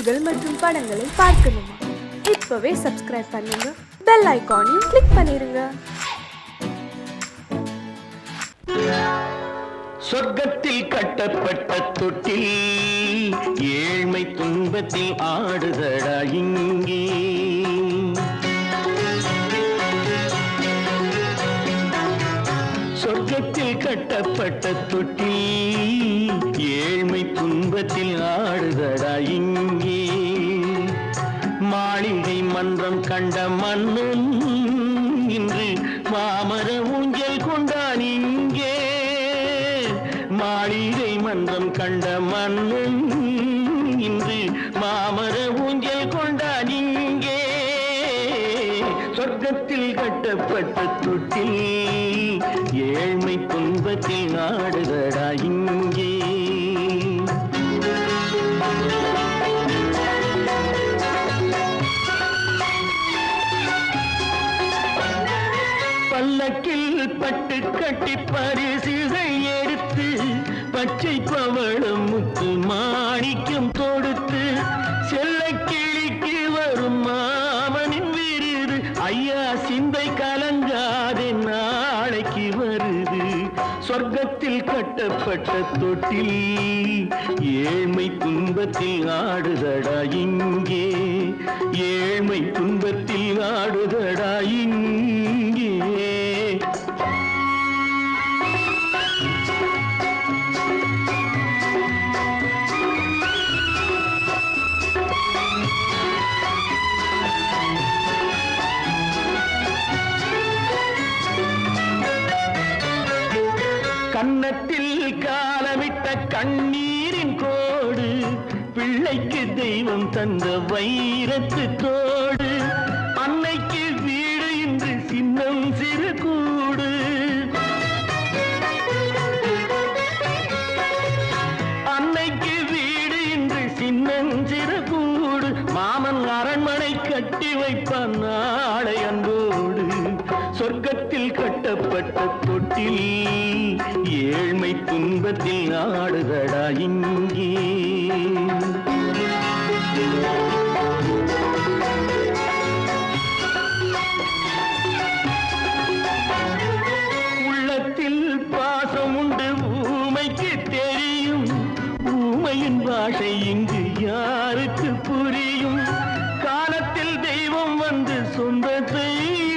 செய்திகள் மற்றும் படங்களை பார்க்கணுமா? இப்பவே சப்ஸ்கிரைப் பண்ணுங்க, பெல் ஐகானையும் கிளிக் பண்ணிருங்க. சொர்க்கத்தில் கட்டப்பட்ட தொட்டில் ஏழ்மை துன்பத்தில் ஆடுதடா இங்கே. சொர்க்கத்தில் கட்டப்பட்ட தொட்டில் ஏழ்மை துன்பத்தில் ஆடுதடா இங்கே. மாளிகை மன்றம் கண்ட மன்னன் இன்று மாமர ஊஞ்சல் கொண்டான் இங்கே. மாளிகை மன்றம் கண்ட மன்னன் இன்று மாமர ஊஞ்சல் கொண்டான் இங்கே. சொர்க்கத்தில் கட்டப்பட்ட தொட்டில் ஏழ்மை துன்பத்தில் ஆடுதடா இங்கே. பல்லக்கில் பட்டு கட்டி பரிசுகள் எடுத்து பச்சை பவளம் முத்து மாணிக்கம் தொடுத்து செல்ல கிழிக்கு வரும் மாமனின் விருது. ஐயா சிந்தை கலங்காதே நாளைக்கு வருது. சொர்க்கத்தில் கட்டப்பட்ட தொட்டில் ஏழ்மை துன்பத்தில் ஆடுதடா இங்கே. ஏழ்மை துன்பத்தில் ஆடுதடா இங்கே. கன்னத்தில் காலமிட்ட கண்ணீரின் கோடு, பிள்ளைக்கு தெய்வம் தந்த வைரத்து தோடு. அன்னைக்கு வீடு இன்று சின்னம் சிறு கூடு. அன்னைக்கு வீடு இன்று சின்னம் சிறு கூடு. மாமன் அரண்மனை கட்டி வைப்பான் நாளை அன்போடு. சொர்க்கத்தில் கட்டப்பட்ட தொட்டில் ஏழ்மை துன்பத்தில் ஆடுதடா இங்கே. உள்ளத்தில் பாசம் உண்டு ஊமைக்கு தெரியும். ஊமையின் பாஷை இங்கு யாருக்கு புரியும்? காலத்தில் தெய்வம் வந்து சொந்தத்தை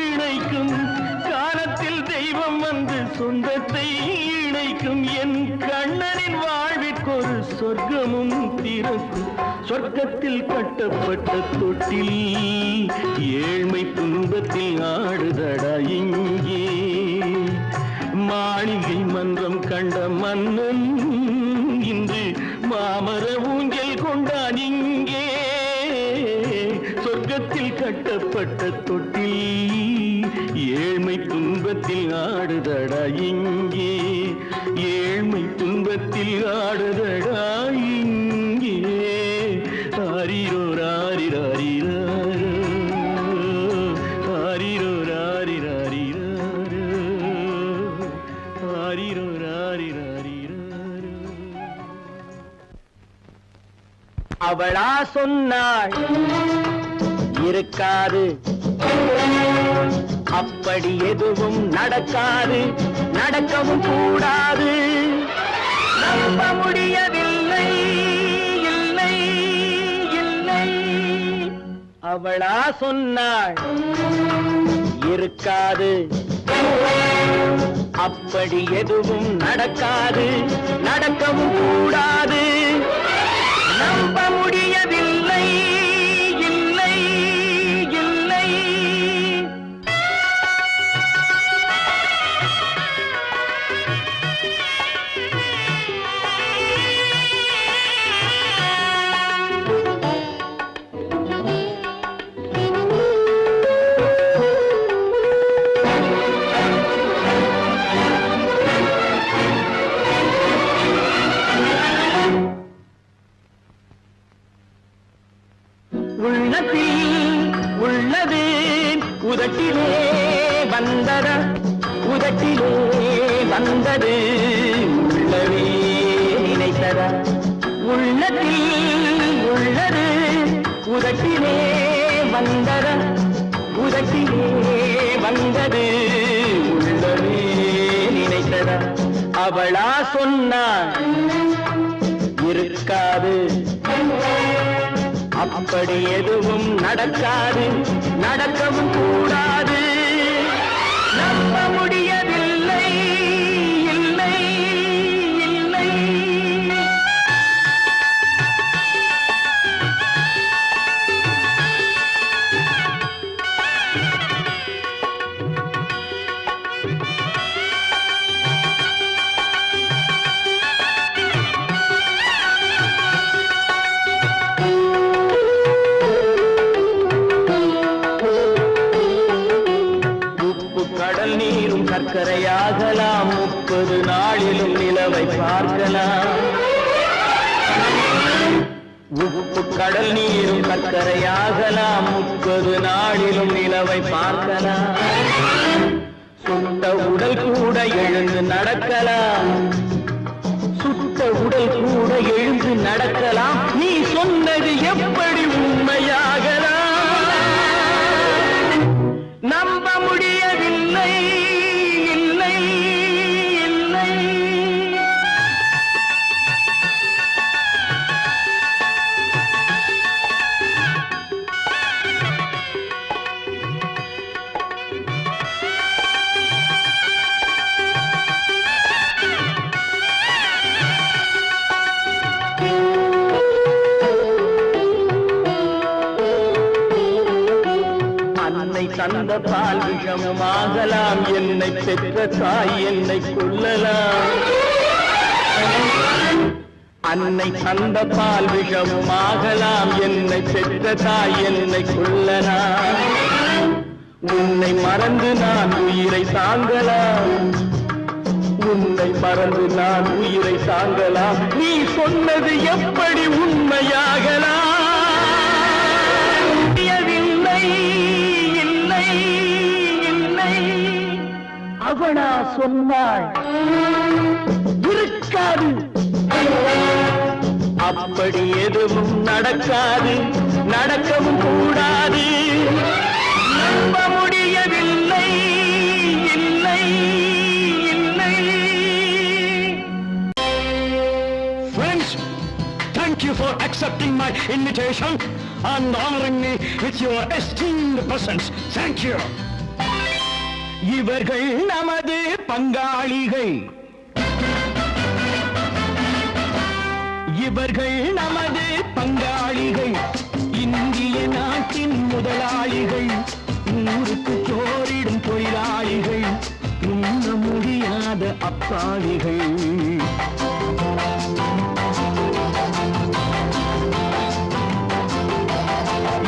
இணைக்கும். காலத்தில் தெய்வம் வந்து சொந்தத்தை இணைக்கும். என் கண்ணனின் வாழ்விற்கொரு சொர்க்கமும் திறக்கும். சொர்க்கத்தில் கட்டப்பட்ட தொட்டில் ஏழ்மை துன்பத்தில் ஆடுதடா இங்கே. மாளிகை மன்றம் கண்ட மன்னன் இன்று மாமர ஊஞ்சல் கொண்டான் இங்கே. சொர்க்கத்தில் கட்டப்பட்ட தொட்டில் ஏழ்மை துன்பத்தில் ஆடுதடா இங்கே. ஏழ்மை துன்பத்தில் ஆடுதடா இங்கே. ஆரிரோ ராரிராரிராரோ, ஆரிரோ ராரிராரிராரோ, ஆரிரோ ராரிராரிராரோ. அவளா சொன்னாள் இருக்காது, அப்படி எதுவும் நடக்காது, நடக்கவும் கூடாது. நம்ப முடியவில்லை, இல்லை இல்லை. அவளா சொன்னாள் இருக்காது, அப்படி எதுவும் நடக்காது, நடக்கவும் கூடாது. நம்ப முடியவில்லை, இல்லை இல்லை. உள்ளது உதட்டிலே வந்ததா, உதட்டிலே வந்தது உள்ளவே நினைத்ததா. உள்ளத்தில் உள்ளது உதட்டிலே வந்ததா உதட்டிலே வந்தது உள்ளமே நினைத்ததா அவளா சொன்னாள் இருக்காது அப்படி எதுவும் நடக்காது நடக்கவும் கூடாது நம்ப முடியவில்லை இல்லை இல்லை கடல் நீரும் சர்க்கரையாகலாம் 30 நாளிலும் நிலவை பார்க்கலாம் உப்பு கடல் நீரும் சர்க்கரையாகலாம் 30 நாளிலும் நிலவை பார்க்கலாம் சுட்ட உடல் கூட எழுந்து நடக்கலாம் சுட்ட உடல் கூட எழுந்து நடக்கலாம் நீ சொன்னது எப்படி உண்மையாகலாம் நம்ப முடியவில்லை இல்லை இல்லை அன்னை தந்த பால் விஷமுமாகலாம் என்னை பெற்ற தாய் என்னை கொல்லலாம் அன்னை தந்த பால் விஷமுமாகலாம் என்னை பெற்ற தாய் என்னை கொல்லலாம் உன்னை மறந்து நான் உயிரை தாங்கலாம் உன்னை மறந்து நான் உயிரை தாங்கலாம் நீ சொன்னது எப்படி உண்மையாகலாம் அவனா சொன்னாள் இருக்காது அப்படி எதுவும் நடக்காது நடக்கவும் கூடாது நம்ப முடியவில்லை இல்லை இல்லை Friends, thank you for accepting my invitation and honoring me with your esteemed presence. Thank you. இவர்கள் நமது பங்காளிகள் இவர்கள் நமது பங்காளிகள் இந்திய நாட்டின் முதலாளிகள் ஊருக்கு சோறிடும் தொழிலாளிகள் உண்ண முடியாத அப்பாவிகள்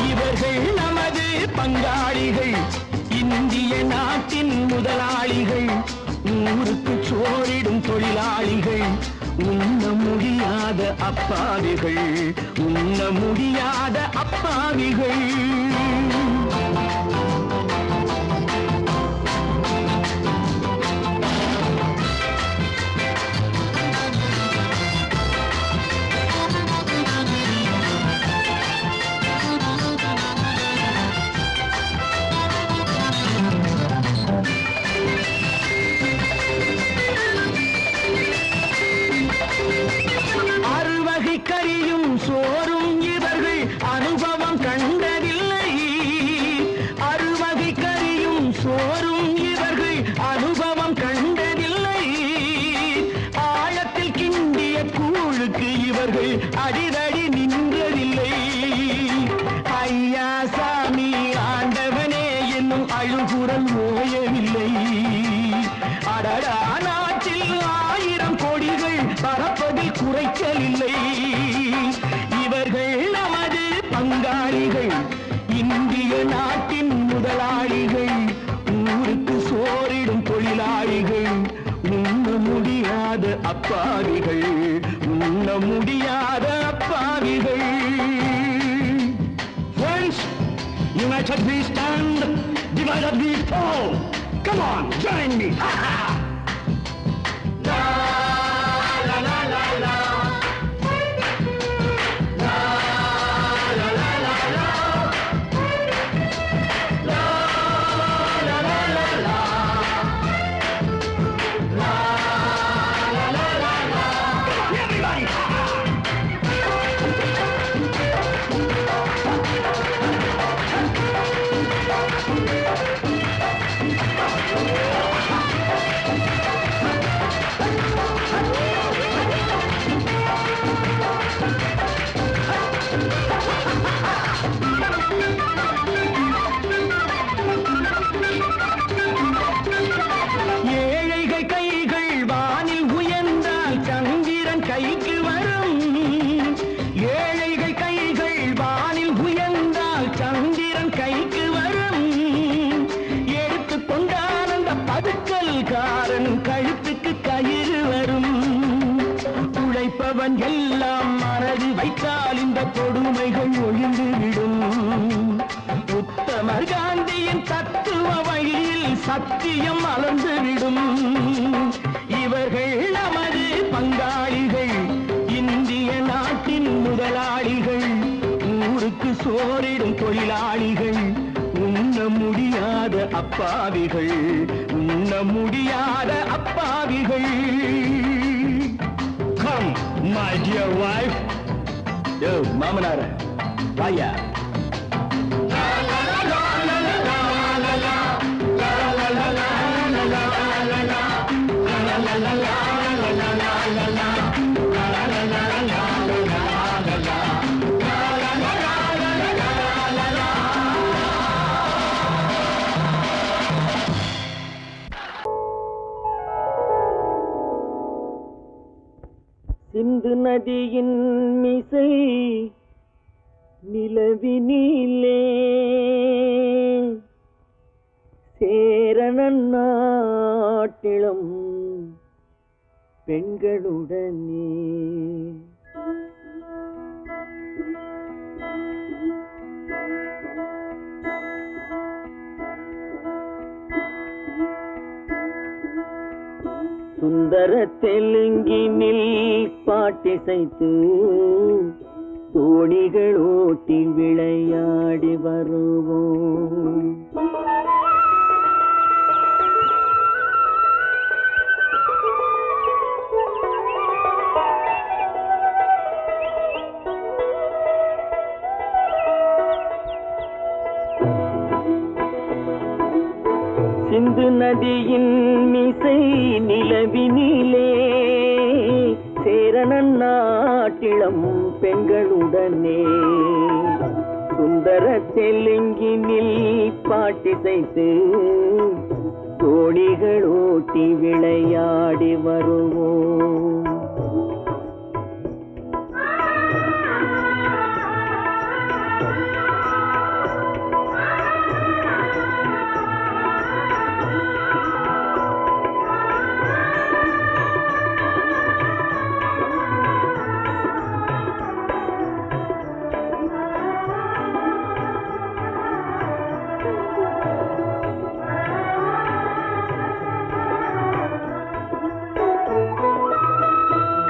இவர்கள் நமது பங்காளிகள் இந்திய நாட்டின் முதலாளிகள் ஊருக்கு சோறிடும் தொழிலாளிகள் உண்ண முடியாத அப்பாவிகள் உண்ண முடியாத அப்பாவிகள் கறியும் சோறும் இவர்கள் அனுபவம் கண்டதில்லை அறுவகை கறியும் சோறும் இவர்கள் அனுபவம் கண்டதில்லை ஆழத்தில் கிண்டிய கூழுக்கு இவர்கள் அடிதடி நின்றதில்லை ஐயா சாமி ஆண்டவனே என்னும் அழுகுரல் ஓயவில்லை அடடா நாட்டில் 1000 கோடிகள் பறப்பதில் குறைச்சல் இல்லை இவர்கள் நமது பங்காளிகள் இந்திய நாட்டின் முதலாளிகள் ஊருக்கு சோறிடும் தொழிலாளிகள் உண்ண முடியாத அப்பாவிகள் உண்ண முடியாத அப்பாவிகள் Friends, united we stand, divided we fall. Come on, join me. ஏழைகள் கைகள் வானில் உயர்ந்தால் சந்திரன் கைக்கு வரும். ஏழைகள் கைகள் வானில் உயர்ந்தால் சந்திரன் கைக்கு வரும். எடுத்துக்கொண்டால் அந்த பதுக்கல்காரன் கழுத்துக்கு கயிறு வரும். உழைப்பவன் எல்லாம் மனது வைத்தால் இந்த கொடுமைகள் ஒழிந்துவிடும். உத்தமர் காந்தியின் தத்துவ வழியில் சத்தியம் மலர்ந்துவிடும். இவர்கள் நமது பங்காளிகள், இந்திய நாட்டின் முதலாளிகள், ஊருக்கு சோறிடும் தொழிலாளிகள், உண்ண முடியாத அப்பாவிகள், உண்ண முடியாத அப்பாவிகள். Come, my dear wife. Yo, மாமனார வாயா. சிந்து நதியின் மிசை நிலவினிலே சேரணன் நாட்டிலும் பெண்களுடனே சுந்தர தெலுங்கினில் பாட்டிசைத்து தோணிகள் ஓட்டி விளையாடி வருவோம். சிந்து நதியின் மிசை நிலவினிலே சேரணன் நாட்டிளம் பெண்களுடனே சுந்தர தெலுங்கினில் பாட்டிசைத்து தோணிகள் ஓட்டி விளையாடி வருவோம்.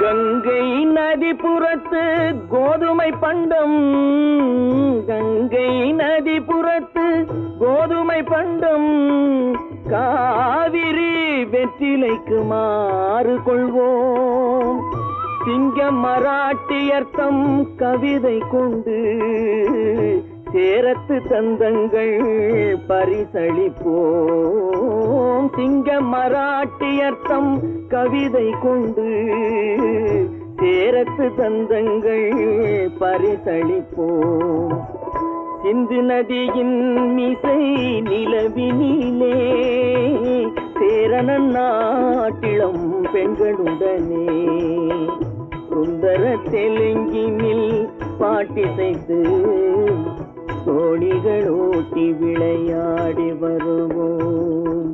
கங்கை நதிபுறத்து கோதுமை பண்டம், கங்கை நதிபுறத்து கோதுமை பண்டம், காவிரி வெற்றிலைக்கு மாறு கொள்வோம். சிங்க மராட்டியர்த்தம் கவிதை கொண்டு சேரத்து தந்தங்கள் பரிசளிப்போம். சிங்க மராட்டியர்த்தம் கவிதை கொண்டு சேரத்து தந்தங்கள் பரிசளிப்போம். சிந்து நதியின் மிசை நிலவினிலே சேரணன் நாட்டிளம் பெண்களுடனே சுந்தர தெலுங்கினில் பாட்டிசைத்து தோணிகள் ஓட்டி விளையாடி வருவோம்.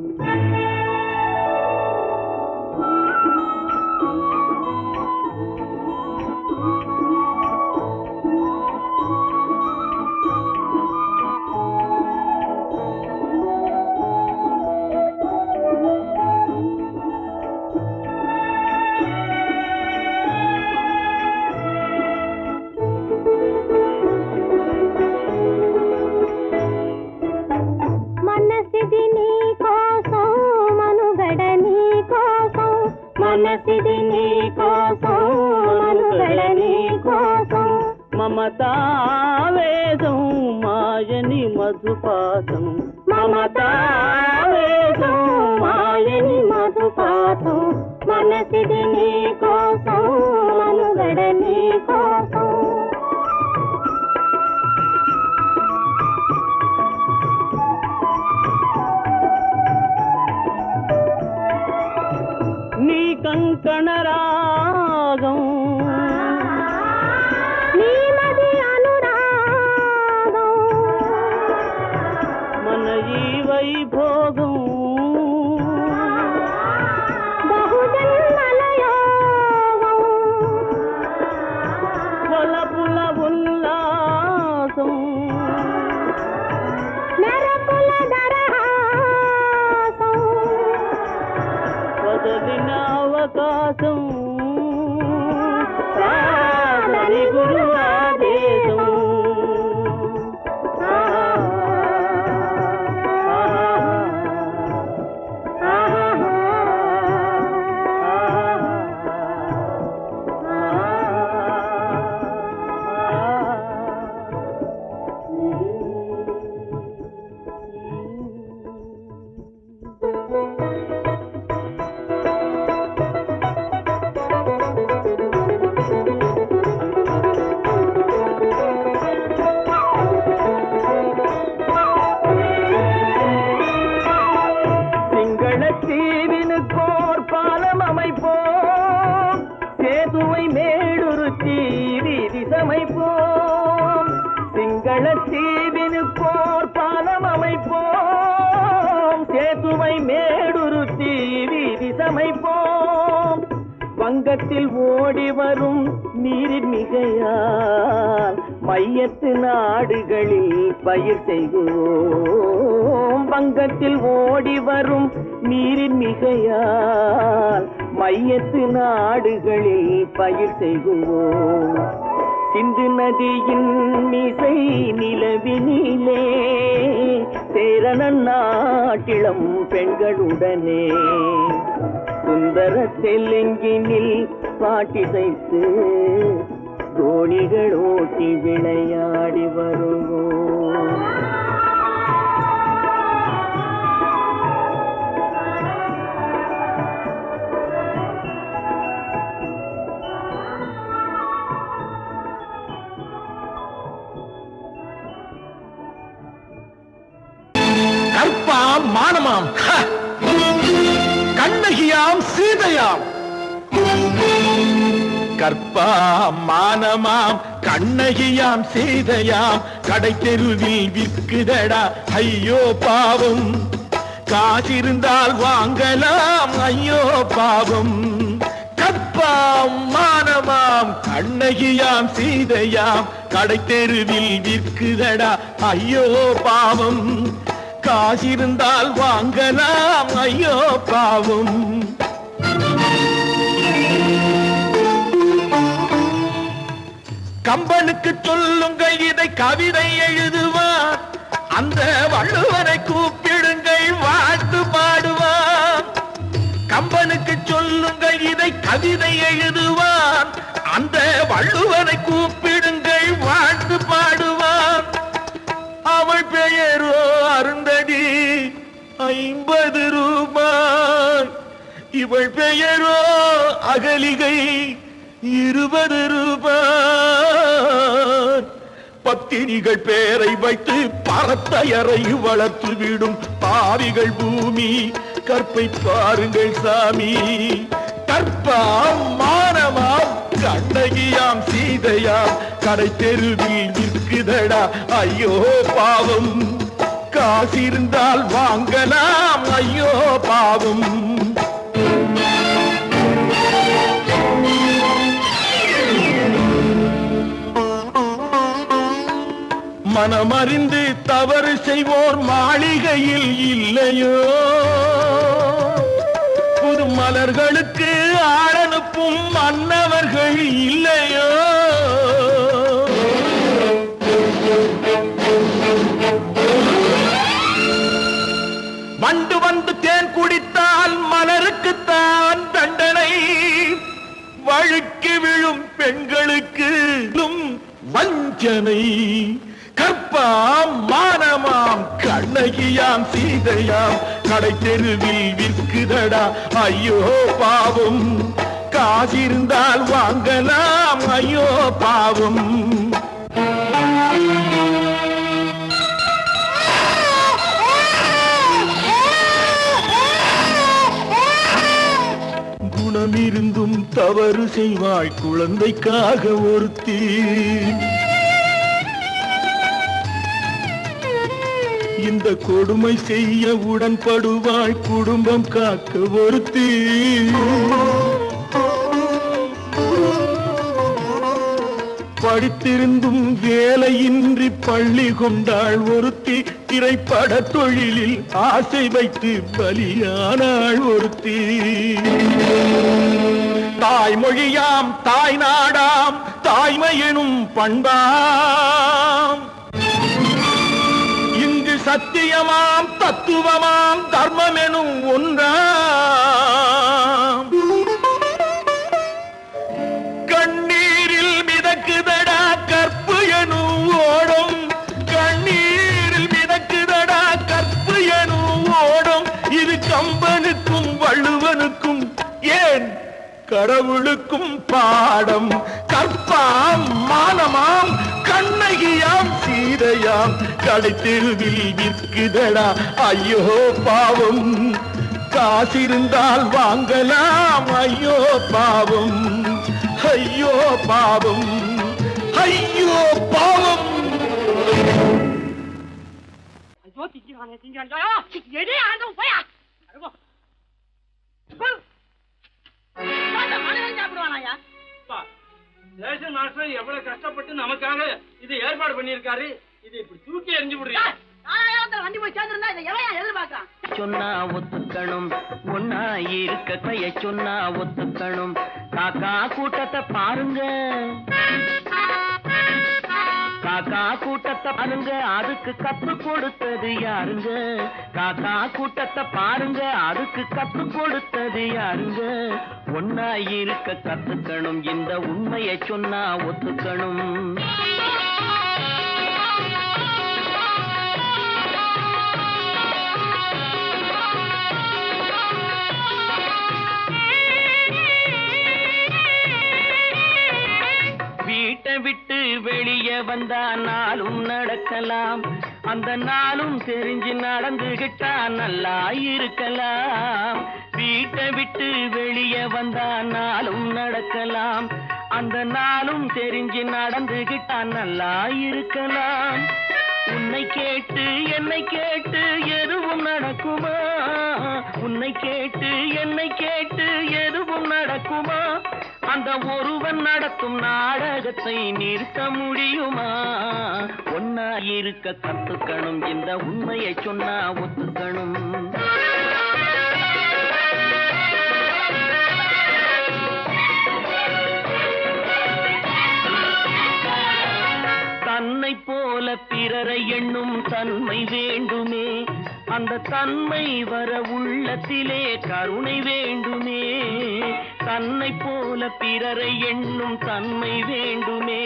మనసిది నీ కోసం మనుగడ నీ కోసం మమతావేదం మాయని మధుపాతం మమతావేదం మాయని మధుపాతం మనసిది నీ కోసం మనుగడ నీ కోసం கங்கணராகம் நீலதி அனுராகம் மனஜி வைபோகம் బహుజన్మలయోగం వలపుల ఉల్లాసం మెరపుల దరహాసం వదలిన అవకాశం సాధని గురు ఆదేశం தீவினுக்கோர் பாலம் அமைப்போம் சேதுவை மேடுருத்தி வீதி சமைப்போம் சிங்கள தீவினுக்கோர் பாலம் அமைப்போம் சேதுவை மேடுருத்தி வீதி சமைப்போம் வங்கத்தில் ஓடி வரும் நீரின் மிகையால் மையத்து நாடுகளில் பயிர் செய்கிறோம் வங்கத்தில் ஓடி வரும் நீரின் மிகையால் மையத்து நாடுகளில் பயிர் செய்கிறோம் சிந்து நதியின் மிசை நிலவினிலே சேரண நாட்டிளம் பெண்களுடனே சுந்தர தெலுங்கினில் பாட்டிசைத்து தோணிகள் ஓட்டி விளையாடி வருவோம் கற்பாம் மானமாம் கண்ணகியாம் சீதையாம் கற்பாம் மானமாம் கண்ணகியாம் சீதையாம் கடை தெருவில் விற்குதடா ஐயோ பாவம் காசிருந்தால் வாங்கலாம் ஐயோ பாவம் கற்பாம் மானமாம் கண்ணகியாம் சீதையாம் கடை தெருவில் விற்குதடா ஐயோ பாவம் காசிருந்தால் வாங்கலாம் ஐயோ பாவம் கம்பனுக்கு சொல்லுங்கள் இதை கவிதை எழுதுவார் அந்த வள்ளுவரை கூப்பிடுங்கள் வாழ்த்து பாடுவார் கம்பனுக்கு சொல்லுங்கள் இதை கவிதை எழுதுவார் அந்த வள்ளுவரை கூப்பிடுங்கள் வாழ்த்து பாடுவார் அவள் பெயரோ அருந்ததி 50 ரூபாய் இவள் பெயரோ அகலிகை 20 ரூபாய் பத்தினிகள் பேரை வைத்து பரத்தையறை வளர்த்து விடும் பாவிகள் பூமி கற்பை பாருங்கள் சாமி கற்பாம் மானமாம் கண்ணகியாம் சீதையாம் கடை தெருவில் விற்குதடா ஐயோ பாவம் காசிருந்தால் வாங்கலாம் ஐயோ பாவம் மனமறிந்து தவறு செய்வோர் மாளிகையில் இல்லையோ புது மலர்களுக்கு ஆளனுப்பும் மன்னவர்கள் இல்லையோ வண்டு வந்து தேன் குடித்தால் மலருக்குத்தான் தண்டனை வழுக்கி விழும் பெண்களுக்கு வஞ்சனை கற்பாம் மானமாம் கண்ணகியாம் சீதையாம் கடை தெருவில் விற்குதடா ஐயோ பாவம் காசிருந்தால் வாங்கலாம் ஐயோ பாவம் குணமிருந்தும் தவறு செய்வாள் குழந்தைக்காக ஒருத்தி. இந்த கொடுமை செய்ய உடன்படுவாள் குடும்பம் காக்க ஒருத்தி. படித்திருந்தும் வேலையின்றி பள்ளி கொண்டாள் ஒருத்தி. திரைப்பட தொழிலில் ஆசை வைத்து பலியானாள் ஒருத்தி. தாய்மொழியாம் தாய் நாடாம் தாய்மை எனும் பண்பாம். இங்கு சத்தியமாம் தத்துவமாம் தர்மம் எனும் ஒன்றாம். கண்ணீரில் மிதக்குதடா கற்பு எனும் ஓடும். கண்ணீரில் மிதக்குதடா கற்பு எனும் ஓடும். இது கம்பனுக்கும் வள்ளுவனுக்கும் ஏன் கடவுளுக்கும் பாடம். கற்பாம் மானமாம் கண்ணகியாம் சீதையாம் கடைத்தெருவில் விற்குதடா ஐயோ பாவம். காசிருந்தால் வாங்கலாம் ஐயோ பாவம். ஐயோ பாவம் ஐயோ பாவம். ஐயோ திங்கிறானே எடே ஆண்டவன் போயா சாப்பிடுவானாயா. ரேஷன் மாஸ்டர் எவ்வளவு கஷ்டப்பட்டு நமக்காக இது ஏற்பாடு பண்ணிருக்காரு. இது இப்படி தூக்கி எறிஞ்சு விடுறீங்க. வண்டி போய் சேர்ந்திருந்தா இதை எவன் எதிர்பார்க்கலாம். சொன்னா ஒத்துக்கணும் ஒன்னா இருக்க கைய சொன்னா ஒத்துக்கணும். காக்கா கூட்டத்தை பாருங்க காக்கா கூட்டத்தை பாருங்க அதுக்கு கத்து கொடுத்தது யாருங்க. காக்கா கூட்டத்தை பாருங்க அதுக்கு கத்து கொடுத்தது யாருங்க. ஒன்னா இருக்க கத்துக்கணும் இந்த உண்மையை சொன்னா ஒத்துக்கணும். வீட்டை விட்டு வெளியே வந்தா நாளும் நடக்கலாம். அந்த நாளும் தெரிஞ்சு நடந்துகிட்டா நல்லா இருக்கலாம். வீட்டை விட்டு வெளியே வந்தா நாளும் நடக்கலாம். அந்த நாளும் தெரிஞ்சு நடந்துகிட்டா நல்லா இருக்கலாம். உன்னை கேட்டு என்னை கேட்டு எதுவும் நடக்குமா. உன்னை கேட்டு என்னை கேட்டு எதுவும் நடக்குமா. அந்த ஒருவன் நடத்தும் நாடகத்தை நிறுத்த முடியுமா. ஒன்னா இருக்க கத்துக்கணும் இந்த உண்மையை சொன்னா ஒத்துக்கணும். தன்னை போல பிறரை எண்ணும் தன்மை வேண்டுமே. அந்த தன்மை வர உள்ளத்திலே கருணை வேண்டுமே. தன்னை போல பிறரை எண்ணும் தன்மை வேண்டுமே.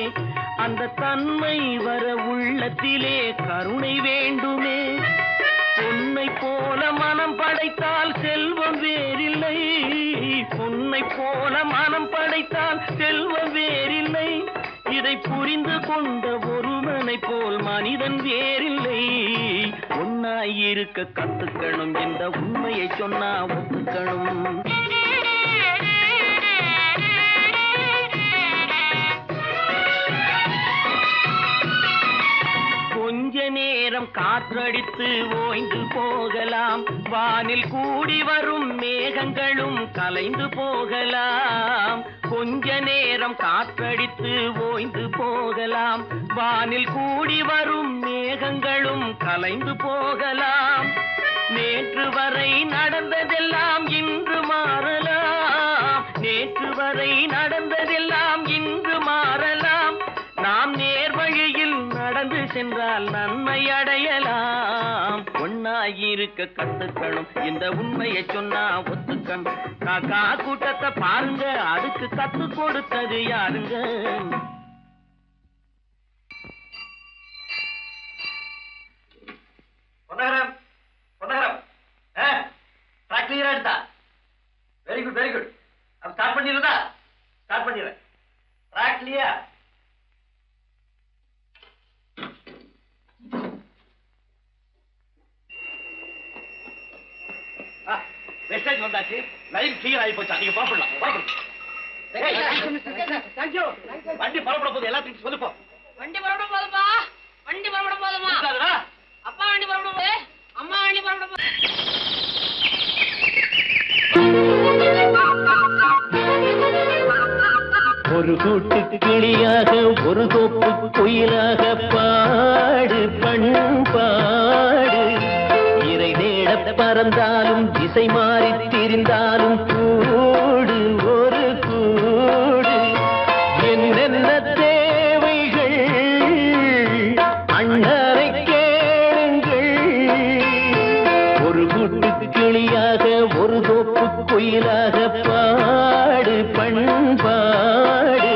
அந்த தன்மை வர உள்ளத்திலே கருணை வேண்டுமே. பொன்னை போல மனம் படைத்தால் செல்வம் வேறில்லை. பொன்னை போல மனம் படைத்தால் செல்வம் வேறில்லை. இதை புரிந்து கொண்ட ஒருவனை போல் மனிதன் வேறில்லை. ஒன்னாயிருக்க கத்துக்கணும் இந்த உண்மையை சொன்னா ஒத்துக்கணும். கொஞ்ச நேரம் காற்றடித்து ஓய்ந்து போகலாம். வானில் கூடி வரும் மேகங்களும் கலைந்து போகலாம். கொஞ்ச நேரம் காற்றடித்து ஓய்ந்து போகலாம். வானில் கூடி வரும் மேகங்களும் கலைந்து போகலாம். நேற்று வரை நடந்ததெல்லாம் இன்று மாறலாம். நேற்று வரை நடந்ததெல்லாம் இன்று மாறலாம். நாம் நேர்வழியில் நடந்து சென்றால் நன்மை அடையலாம். ஒன்னாயிருக்க கத்துக்கணும் இந்த உண்மையை சொன்னா ஒத்துக்கணும். காக்கா கூட்டத்தை பாருங்க அதுக்கு கத்து கொடுத்தது யாருங்க. பொன்னகரம் பொன்னகரம் ட்ராக் கிளியரா எடுத்தா. Very good very good. அப்ப ஸ்டார்ட் பண்ணிடுறதா. ஸ்டார்ட் பண்ணிடுறேன். Track clear. வெஸ்டேஜ் வந்தாச்சு. லைன் கிளியர் ஆகி போச்சா. நீங்க புறப்படலாம். வண்டி புறப்பட போது எல்லாத்தையும் சொல்லுப்போம். வண்டி புறப்பட போதுமா? வண்டி புறப்பட போதுமா? அப்பா வண்டி புறப்பட போது, அம்மா வண்டி புறப்பட போது. ஒரு கூட்டு கிளியாக ஒரு தோப்பு குயிலாக பாடு பண்பாடு. இறை தேட பறந்தாலும் திசை மாறி திரிந்தாலும் கூடு ஒரு கூடு. என்னென்ன தேவைகள் அண்ணரை கேளுங்கள். ஒரு கூட்டு கிளியாக ஒரு தோப்பு குயிலாக பாடு பண்பாடு.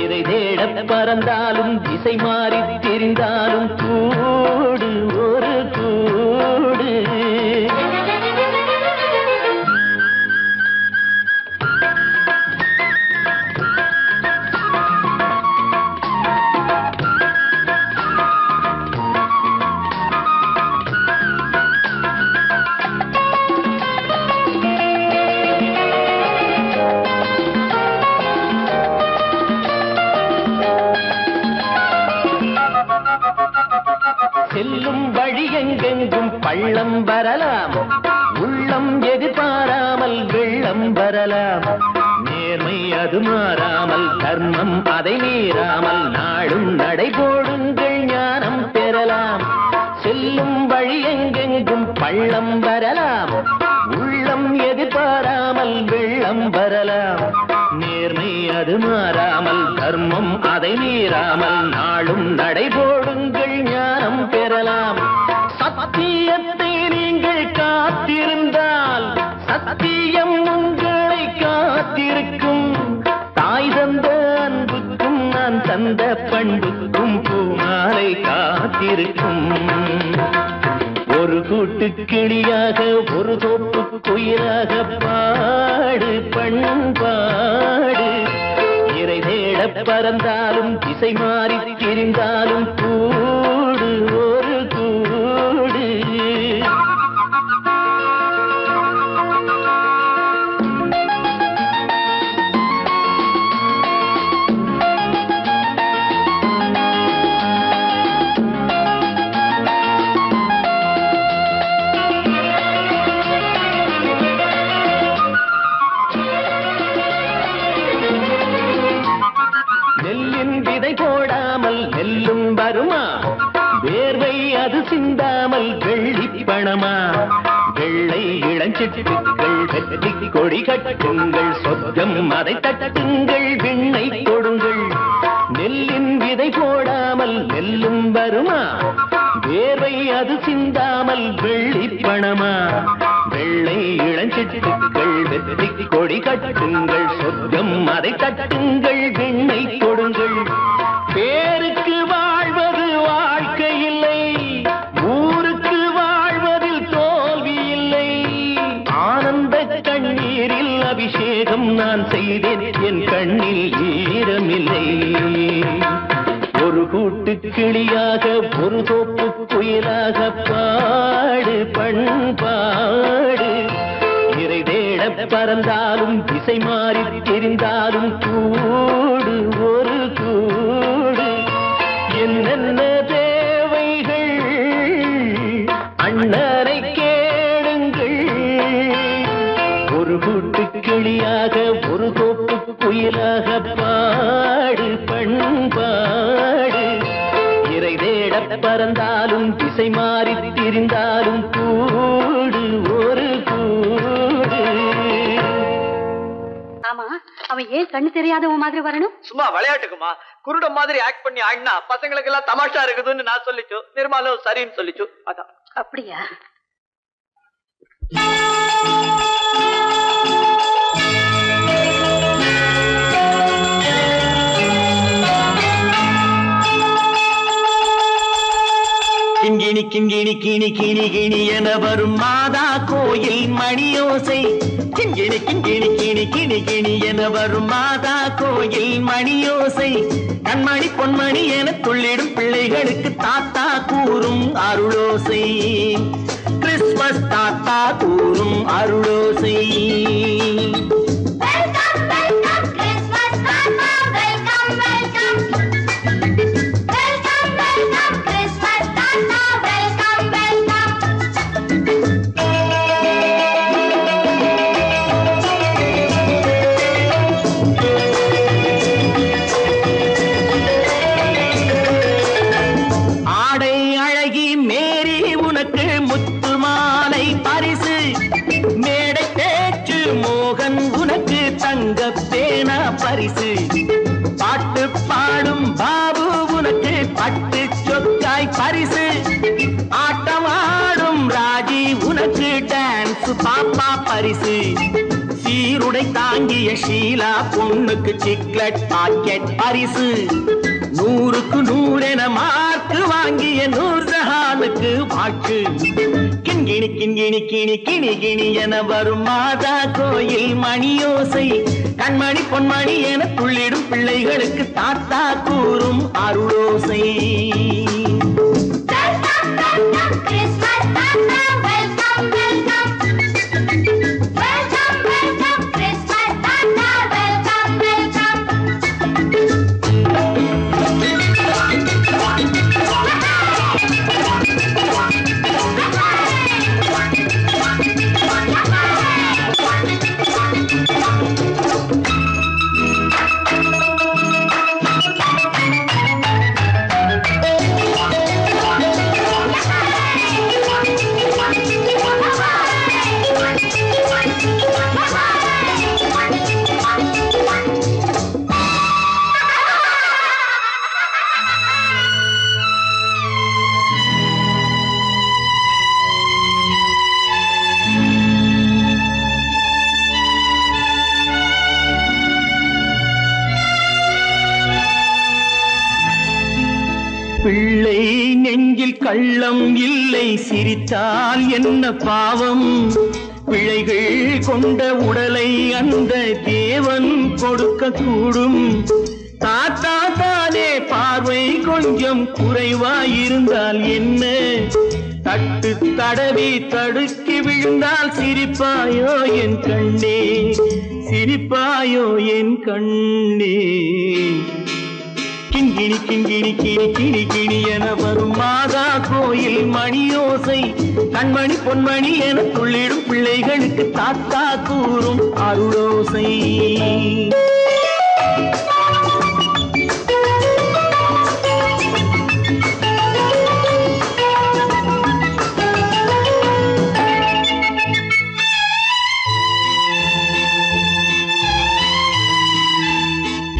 இறை தேட பறந்தாலும் திசை மாறி தெரிந்தாலும் கூடு ஒரு கூடு. செல்லும் வழி எங்கெங்கும் பள்ளம் வரலாம், உள்ளம் எதிர்பாராமல் வெள்ளம் வரலாம். நேர்மை அது மாறாமல் தர்மம் அதை மீறாமல் நாடும் நடைபோடுங்கள் ஞானம் பெறலாம். செல்லும் வழி எங்கெங்கும் பள்ளம் வரலாம், உள்ளம் எதிர்பாராமல் வெள்ளம் வரலாம். நேர்மை அது மாறாமல் தர்மம் அதை மீறாமல் நாளும் நடைபோடுங்கள் ஞானம் பெறலாம். சத்தியத்தை நீங்கள் காத்திருந்தால் சத்தியம் உங்களை காத்திருக்கும். தாய் தந்த அன்புக்கும் நான் தந்த பண்புக்கும் பூமாலை காத்திருக்கும். ஒரு கூட்டு கிளியாக ஒரு தோப்பு குயிலாக பாடு பண்பாடு. இறை தேட பறந்தாலும் திசை மாறி திரிந்தாலும் கூடு ஒரு கூடு. போடாமல் நெல்லும் வருமா? வேர்வை அது சிந்தாமல் வெள்ளி பணமா? வெள்ளை இளஞ்சிட்டுகள் வெற்றி கொடி கட்டுங்கள், சொர்க்கம் அதை தட்டுங்கள், விண்ணை கொடுங்கள். நெல்லின் விதை போடாமல் நெல்லும் வருமா? வேர்வை அது சிந்தாமல் வெள்ளி பணமா? வெள்ளை இளஞ்சிட்டுகள் வெற்றி கொடி கட்டுங்கள், சொர்க்கம் அதை தட்டுங்கள், விண்ணை கொடுங்கள். பேருக்கு வாழ்வது வாழ்க்கை இல்லை, ஊருக்கு வாழ்வதில் தோல்வி இல்லை. ஆனந்த கண்ணீரில் அபிஷேகம் நான் செய்தேன், என் கண்ணில் ஈரமில்லை. ஒரு கூட்டு கிளியாக ஒரு தோப்பு குயிலாக பாடு பண்பாடு. இறை தேட பறந்தாலும் திசை மாறி தெரிந்தாலும் கூடு ஒரு கூடு. என்னென்ன தேவைகள் அண்ணரை கேளுங்கள். ஒரு கூட்டு கிளியாக ஒரு தோப்பு குயிலாக பாடு பண்பாடு. இறை தேட பறந்தாலும் திசை மாறி திரிந்தாலும் கூடு ஒரு கூடு. ஆமா, அவன் ஏன் கண்ணு தெரியாதவன் மாதிரி வரணும்? சும்மா விளையாட்டுக்குமா, குருட மாதிரி ஆக்ட் பண்ணி ஆடினா பசங்களுக்கு எல்லாம் தமாஷா இருக்குதுன்னு நான் சொல்லிச்சு, நிர்மலும் சரின்னு சொல்லிச்சு, அதான். அப்படியா? கிண்கிணி கிண்கிணி கிணி கிணி கிணி என வரும் மாதா கோயில் மணியோசை. கிண்கிணி கிண்கிணி கிணி கிணி கிணி என வரும் மாதா கோயில் மணியோசை. கண்மணி பொன்மணி என துள்ளிடும் பிள்ளைகளுக்கு தாத்தா கூறும் அருளோசை. கிறிஸ்துமஸ் தாத்தா கூறும் அருளோசை. Welcome, welcome, பரிசு சீருடை தாங்கிய ஷீலா பொண்ணுக்கு சிக்லெட் பாக்கெட் பரிசு 100க்கு 100 என மார்க்கு வாங்கிய நூர்ஜஹானுக்கு வாக்கு கிண்கிணி கிண்கிணி கிணி கிணி கிணி என வரும் மாதா கோயில் மணியோசை கண்மணி பொன்மணி என துள்ளிடும் பிள்ளைகளுக்கு தாத்தா கூறும் அருளோசை. பிள்ளை நெஞ்சில் கள்ளம் இல்லை சிரித்தால் என்ன பாவம் பிழைகள் கொண்ட உடலை அந்த தேவன் கொடுக்க கூடும் தாத்தா தானே பார்வை கொஞ்சம் குறைவாயிருந்தால் என்ன தட்டு தடவி தடுக்கி விழுந்தால் சிரிப்பாயோ என் கண்ணே சிரிப்பாயோ என் கண்ணே கிண்கிணி கிண்கிணி கிணி கிணி கிணி என வரும் மாதா கோயில் மணியோசை கண்மணி பொன்மணி என துள்ளிடும் பிள்ளைகளுக்கு தாத்தா கூறும் அருளோசை.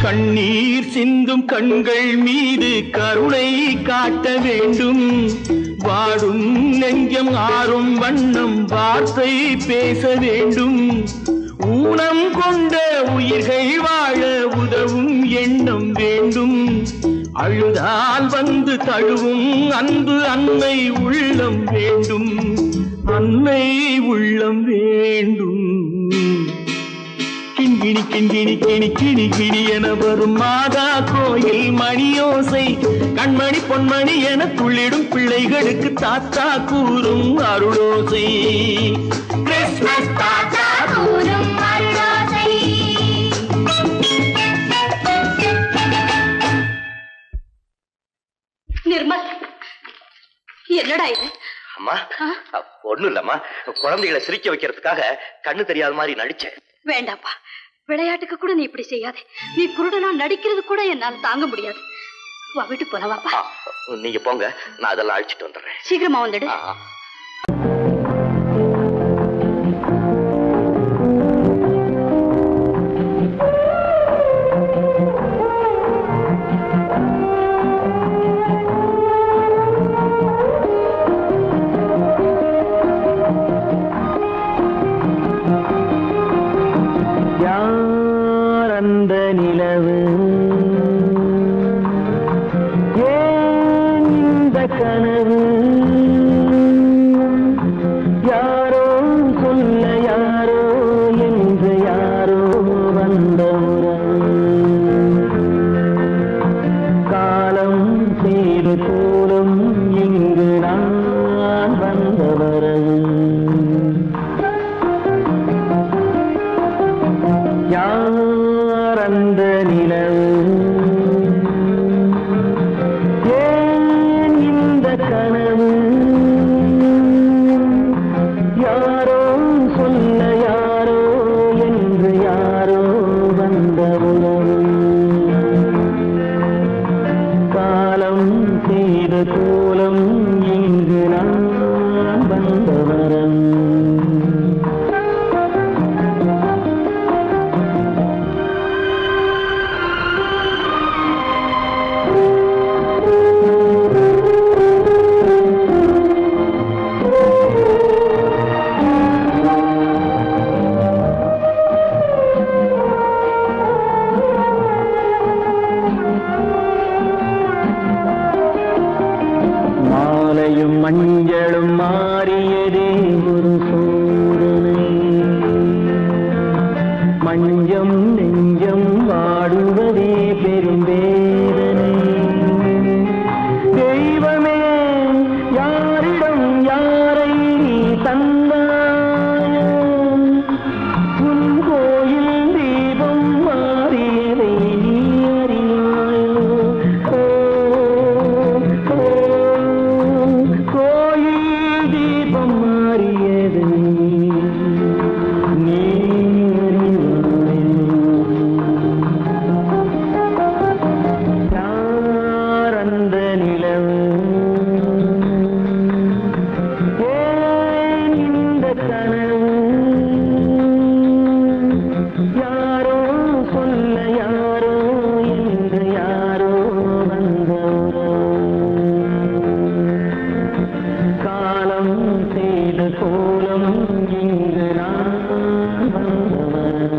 கண்ணீர் சிந்தும் கண்கள் மீது கருணை காட்ட வேண்டும் வாடும் நெஞ்சம் ஆறும் வண்ணம் வார்த்தை பேச வேண்டும் ஊனம் கொண்ட உயிர்கள் வாழ உதவும் எண்ணம் வேண்டும் அழுதால் வந்து தழுவும் அன்பு அன்னை உள்ளம் வேண்டும் அன்னை உள்ளம் வேண்டும். கிண்கிணி கிண்கிணி கிணி கிணி கிணி என வரும் மாதா கோயில் மணியோசை கண்மணி பொன்மணி என துள்ளிடும் பிள்ளைகளுக்கு தாத்தா கூறும் அருளோசை. கிறிஸ்மஸ் தாத்தா கூறும் அருளோசை. நிர்மல், என்னடா இது? அம்மா ஒண்ணும் இல்லம்மா, குழந்தைகளை சிரிக்க வைக்கிறதுக்காக கண்ணு தெரியாத மாதிரி நடிச்சேன். வேண்டாப்பா, விளையாட்டுக்கு கூட நீ இப்படி செய்யாதே. நீ குருடனா நடிக்கிறது கூட என்னால தாங்க முடியாது. வா, வீட்டுக்கு போலாம். வாப்பா. நீங்க போங்க, நான் அதெல்லாம் அழிச்சிட்டு வந்துடுறேன். சீக்கிரமா வந்துடு. மாலையும் மஞ்சளும் மாறியதே ஒரு சோதனை. மஞ்சம் நெஞ்சம் வாடுவதே பெரும் வேதனை. தெய்வமே யாரிடம் யாரை நீ தந்தாயோ, உன் கோயில் தீபம் மாறியதை நீ அறியாயோ. கோயில் தீபம் மாறியதை நீ யாரந்த நிலவு, ஏன் இந்த கனவு, யாரோ சொல்ல யாரோ என்று யாரோ வந்த காலம் செய்த கோலம் இங்கு நான் வந்தவன்.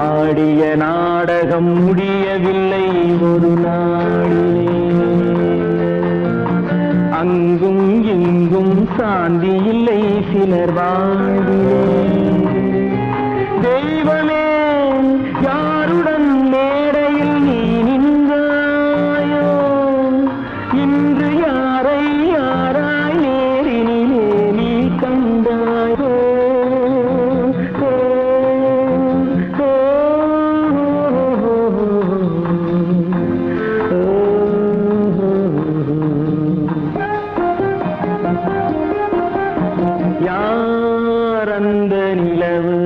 ஆடிய நாடகம் முடியவில்லை ஒரு நாளிலே, அங்கும் இங்கும் சாந்தி இல்லை சிலர் வாழ்விலே. தெய்வமே யாருடன் மேடையில் நீ நின்றாயோ, இன்று யாரை யாராய் நேரினிலே நீ கண்டாயோ. யாரந்த நிலவு,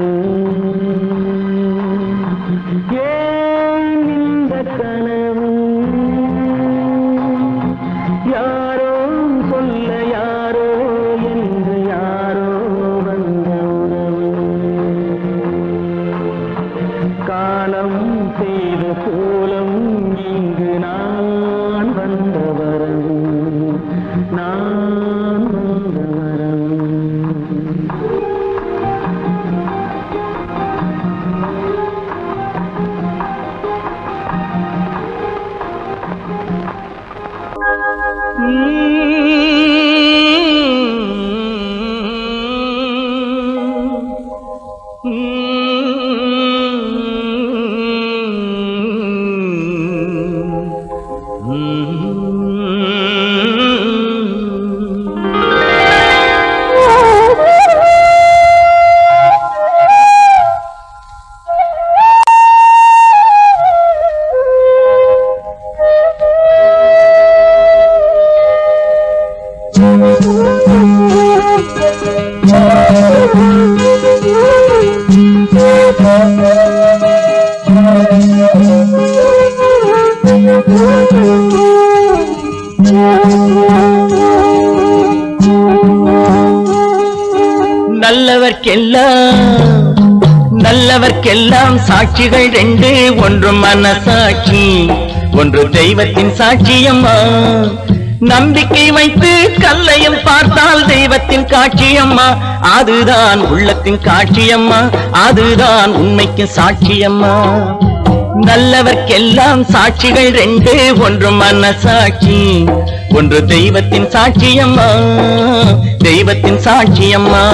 ஏன் இந்த கனவு, யாரோ சொல்ல யாரோ என்று யாரோ வந்த உறவு. காலம் செய்த கோலம் இங்கு நான் வந்த வரவு, நான் வந்த வரவு. நல்லவர்க்கெல்லாம் சாட்சிகள் ரெண்டு, ஒன்று மனசாட்சி, ஒன்று தெய்வத்தின் சாட்சியம்மா. நம்பிக்கை வைத்து கல்லையும் பார்த்தால் தெய்வத்தின் காட்சியம்மா. அதுதான் உள்ளத்தின் காட்சியம்மா, அதுதான் உண்மைக்கு சாட்சியம்மா. நல்லவர்க்கெல்லாம் சாட்சிகள் ரெண்டு, ஒன்று மனசாட்சி, ஒன்று தெய்வத்தின் சாட்சியம்மா, தெய்வத்தின் சாட்சியம்மா.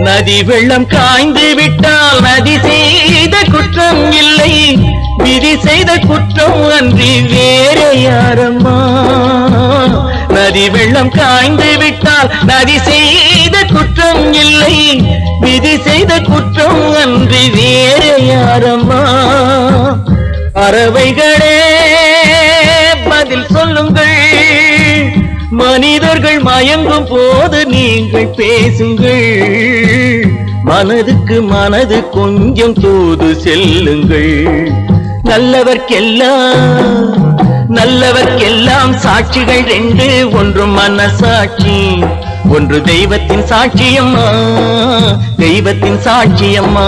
நதி வெள்ளம் காய்ந்து விட்டால் நதி செய்த குற்றம் இல்லை, விதி செய்த குற்றம் அன்றி வேறு யாரம்மா. நதி வெள்ளம் காய்ந்து விட்டால் நதி செய்த குற்றம் இல்லை, விதி செய்த குற்றம் அன்றி வேறு யாரம்மா. பறவைகளே பதில் சொல்லுங்கள், மனிதர்கள் மயங்கும் போது நீங்கள் பேசுங்கள், மனதுக்கு மனது கொஞ்சம் தூது செல்லுங்கள். நல்லவர்க்கெல்லாம் சாட்சிகள் ரெண்டு, ஒன்று மனசாட்சி, ஒன்று தெய்வத்தின் சாட்சியம்மா, தெய்வத்தின் சாட்சியம்மா.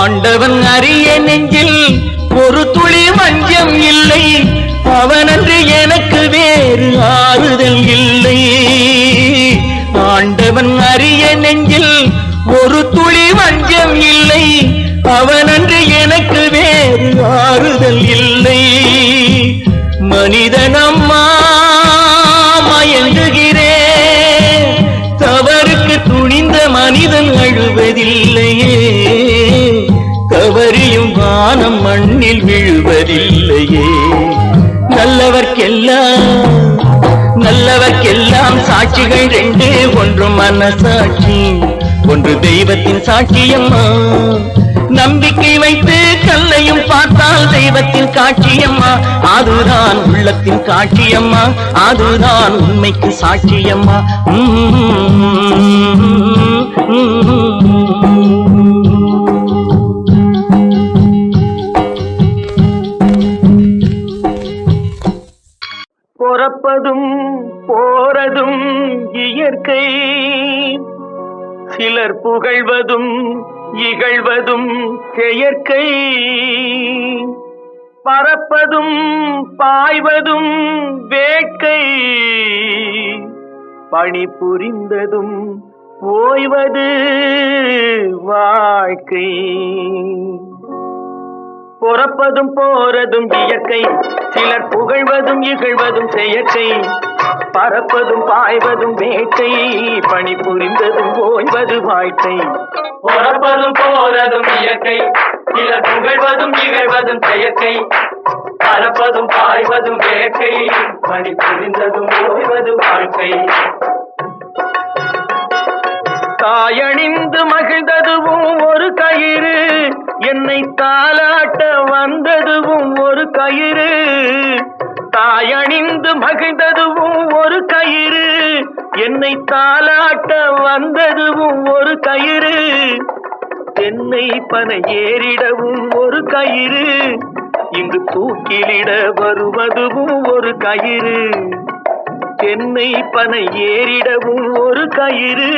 ஆண்டவன் அறிய நெஞ்சில் ஒரு துளி வஞ்சம் இல்லை, அவனன்று எனக்கு வேறு ஆறுதல் இல்லை. ஆண்டவன் அறிய நெஞ்சில் ஒரு துளி வஞ்சம் இல்லை, அவனன்று எனக்கு வேறு ஆறுதல் இல்லை. மனிதனம்மா மயங்குகிறேன், தவறுக்கு துணிந்த மனிதன் அழுவதில்லையே, தவறியும் வானம் மண்ணில் விழுவதில்லையே. நல்லவர்க்கெல்லாம் சாட்சிகள் ரெண்டு, ஒன்று மனசாட்சி, ஒன்று தெய்வத்தின் சாட்சியம்மா. நம்பிக்கை வைத்து கல்லையும் பார்த்தால் தெய்வத்தின் காட்சியம்மா, அதுதான் உள்ளத்தின் காட்சியம்மா, அதுதான் உண்மைக்கு சாட்சியம்மா. பொறப்பதும் போறதும் இயற்கை, சிலர் புகழ்வதும் இகழ்வதும் செயற்கை. பறப்பதும் பாய்வதும் வேட்கை, பணி புரிந்ததும் ஓய்வது வாழ்க்கை. பொறப்பதும் போறதும் இயற்கை, சிலர் புகழ்வதும் இகழ்வதும் செயற்கை. பறப்பதும் பாய்வதும் வேட்டை, பணி புரிந்ததும் ஓய்வது வாழ்க்கை. பொறப்பதும் போறதும் இயற்கை, சிலர் புகழ்வதும் இகழ்வதும் செயற்கை. பறப்பதும் பாய்வதும் வேட்டை, பணி புரிந்ததும் ஓய்வது வாழ்க்கை. தாயணிந்து மகிழ்ந்ததுவும் ஒரு கயிறு, என்னை தாலாட்ட வந்ததுவும் ஒரு கயிறு. தாயணிந்து மகிழ்ந்ததுவும் ஒரு கயிறு, என்னை தாலாட்ட வந்ததுவும் ஒரு கயிறு. தென்னை பனை ஏறிடவும் ஒரு கயிறு, இங்கு தூக்கிலிட வருவதுவும் ஒரு கயிறு. தென்னை பனை ஏறிடவும் ஒரு கயிறு,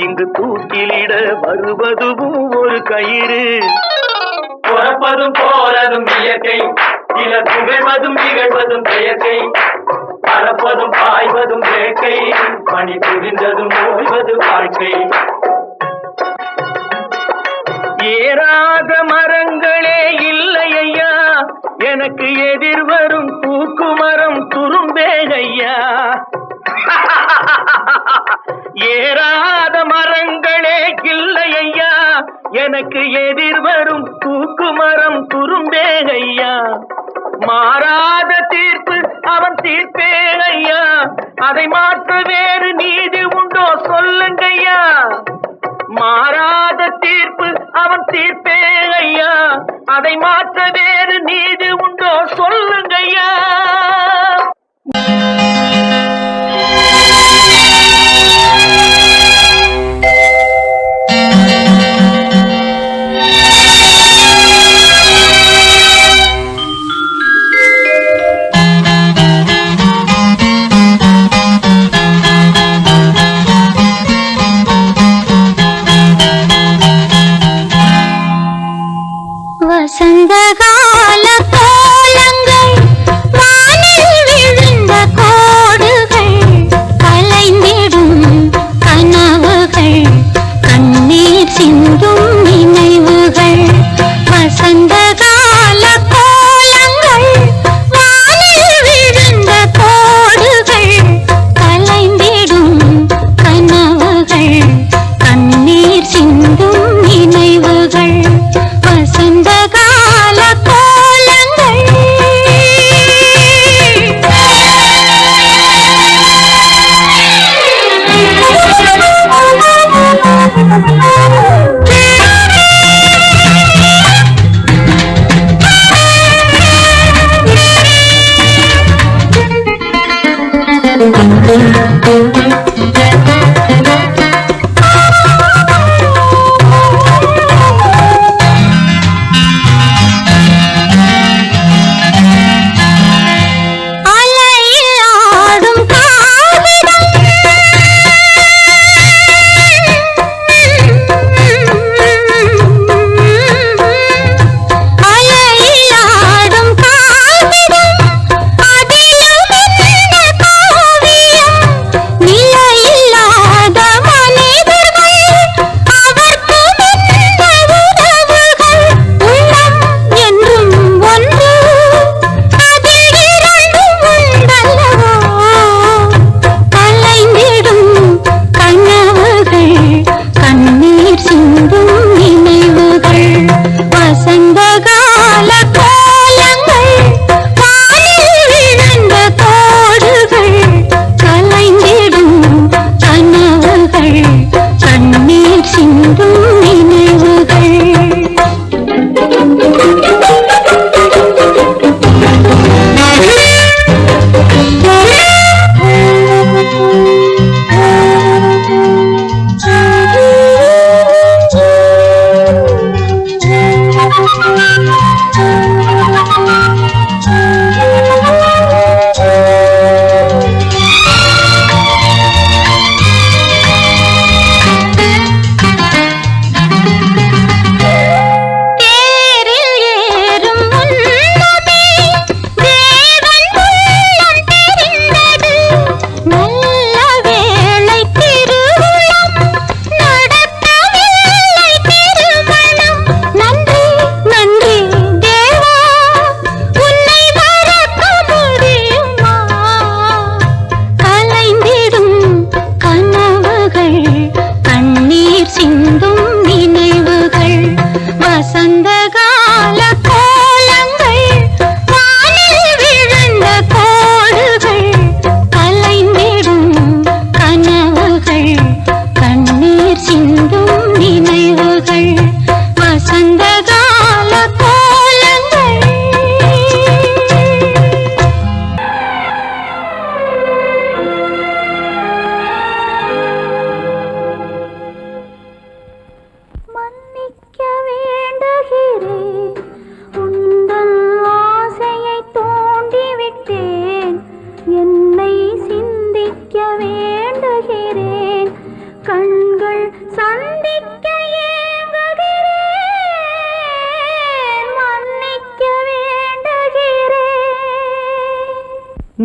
இங்கு தூக்கிலிட வருவதுவும் ஒரு கயிறு. பொறப்பதும் போறதும் இயற்கை, சிலர் புகழ்வதும் இகழ்வதும் செயற்கை. பறப்பதும் பாய்வதும் வேட்கை, பணி புரிந்ததும் ஓய்வது வாழ்க்கை. ஏறாத மரங்களே இல்லை ஐயா, எனக்கு எதிர்வரும் தூக்குமரம் துரும்பே ஐயா. ஏறாத மரங்களே இல்லை ஐயா, எனக்கு எதிர்வரும் தூக்குமரம் துரும்பே ஐயா. மாறாத தீர்ப்பு அவன் தீர்ப்பே ஐயா, அதை மாற்ற வேறு நீதி உண்டோ சொல்லுங்கய்யா. மாறாத தீர்ப்பு அவன் தீர்ப்பே ஐயா, அதை மாற்ற வேறு நீதி உண்டோ சொல்லுங்கய்யா. வசந்த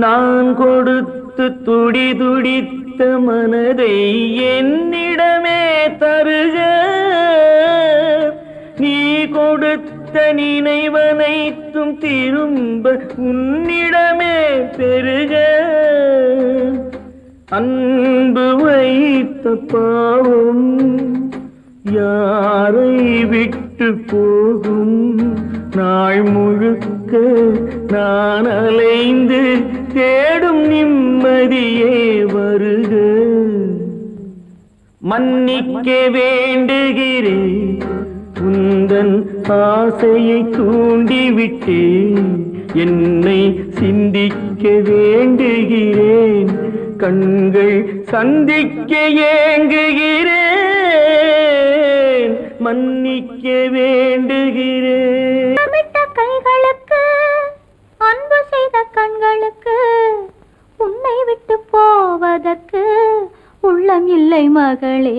நான் கொடுத்து துடி துடித்த மனதை என்னிடமே தருக, நீ கொடுத்த நினைவனைத்தும் திரும்ப உன்னிடமே பெருக. அன்பு வைத்த பாவம் யாரை விட்டு போகும், நாள் முழுக்க நான் அலைந்து தேடும் நிம்மதியே வருக. மன்னிக்க வேண்டுகிறேன், உந்தன் ஆசையை தூண்டிவிட்டேன், என்னை சிந்திக்க வேண்டுகிறேன், கண்கள் சந்திக்க ஏங்குகிறேன், மன்னிக்க வேண்டுகிறேன். கைகளுக்கு அன்பு செய்த கண்களுக்கு உன்னை விட்டு போவதற்கு உள்ளம் இல்லை மகளே,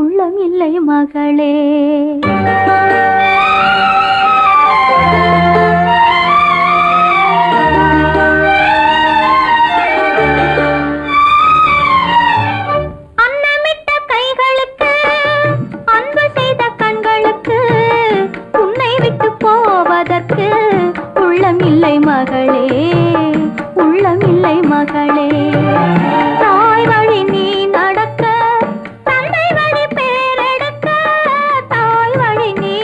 உள்ளம் இல்லை மகளே. அன்னமிட்ட கைகளுக்கு அன்பு செய்த கண்களுக்கு உன்னை விட்டு போவதற்கு உள்ளம் இல்லை மகளே, உள்ளம் இல்லை மகளே. தாய் வழி நீ நடக்க, தந்தை வழி பேரெடுக்க, தாய் வழி நீ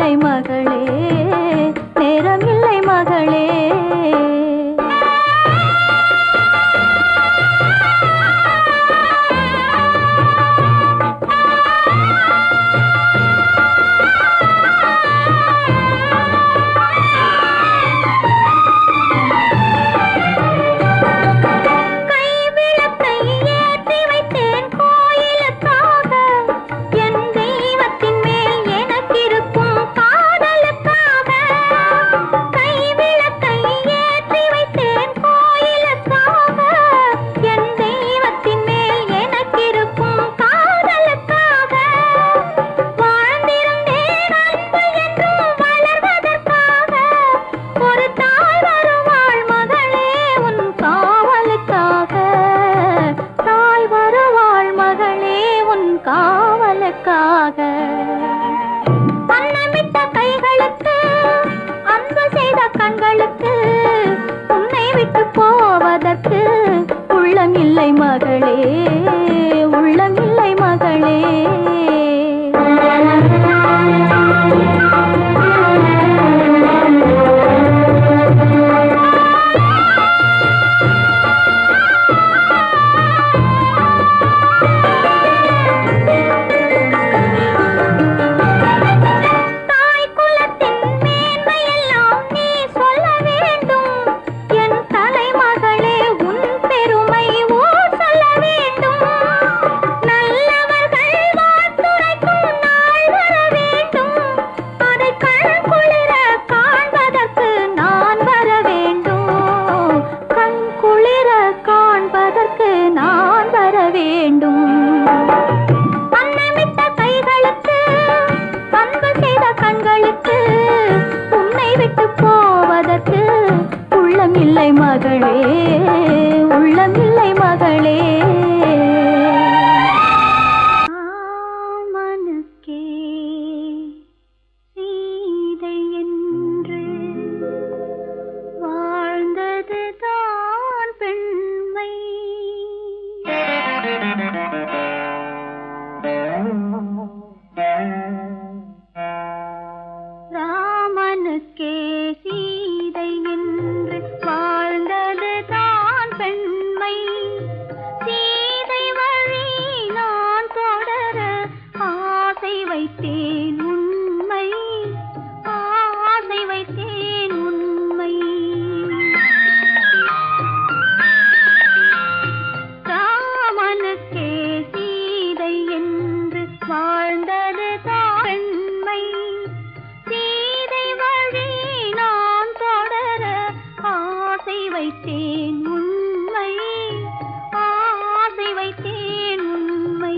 நேரமில்லை மகளே, நேரமில்லை மகளே. அன்னமிட்ட கைகளுக்கு, அன்பு செய்த கண்களுக்கு, உன்னை விட்டு போவதற்கு உள்ளமில்லை மகளே, உள்ளமில்லை மகளே. உள்ளமில்லை மகளே, உள்ளமில்லை மகளே. ராமனுக்கே சீதை என்று வாழ்ந்ததுதான் பெண்மை. ராமனுக்கே சீதை என்று வாழ்ந்ததுதான் பெண்மை. சீதை வழி நான் தொடர ஆசை வைத்தேன் உண்மை, ஆசை வைத்தேன் உண்மை. ராமனுக்கே சீதை என்று வாழ்ந்ததுதான் பெண்மை. சீதை வழி நான் தொடர ஆசை வைத்தேன் உண்மை, ஆசை வைத்தேன் உண்மை.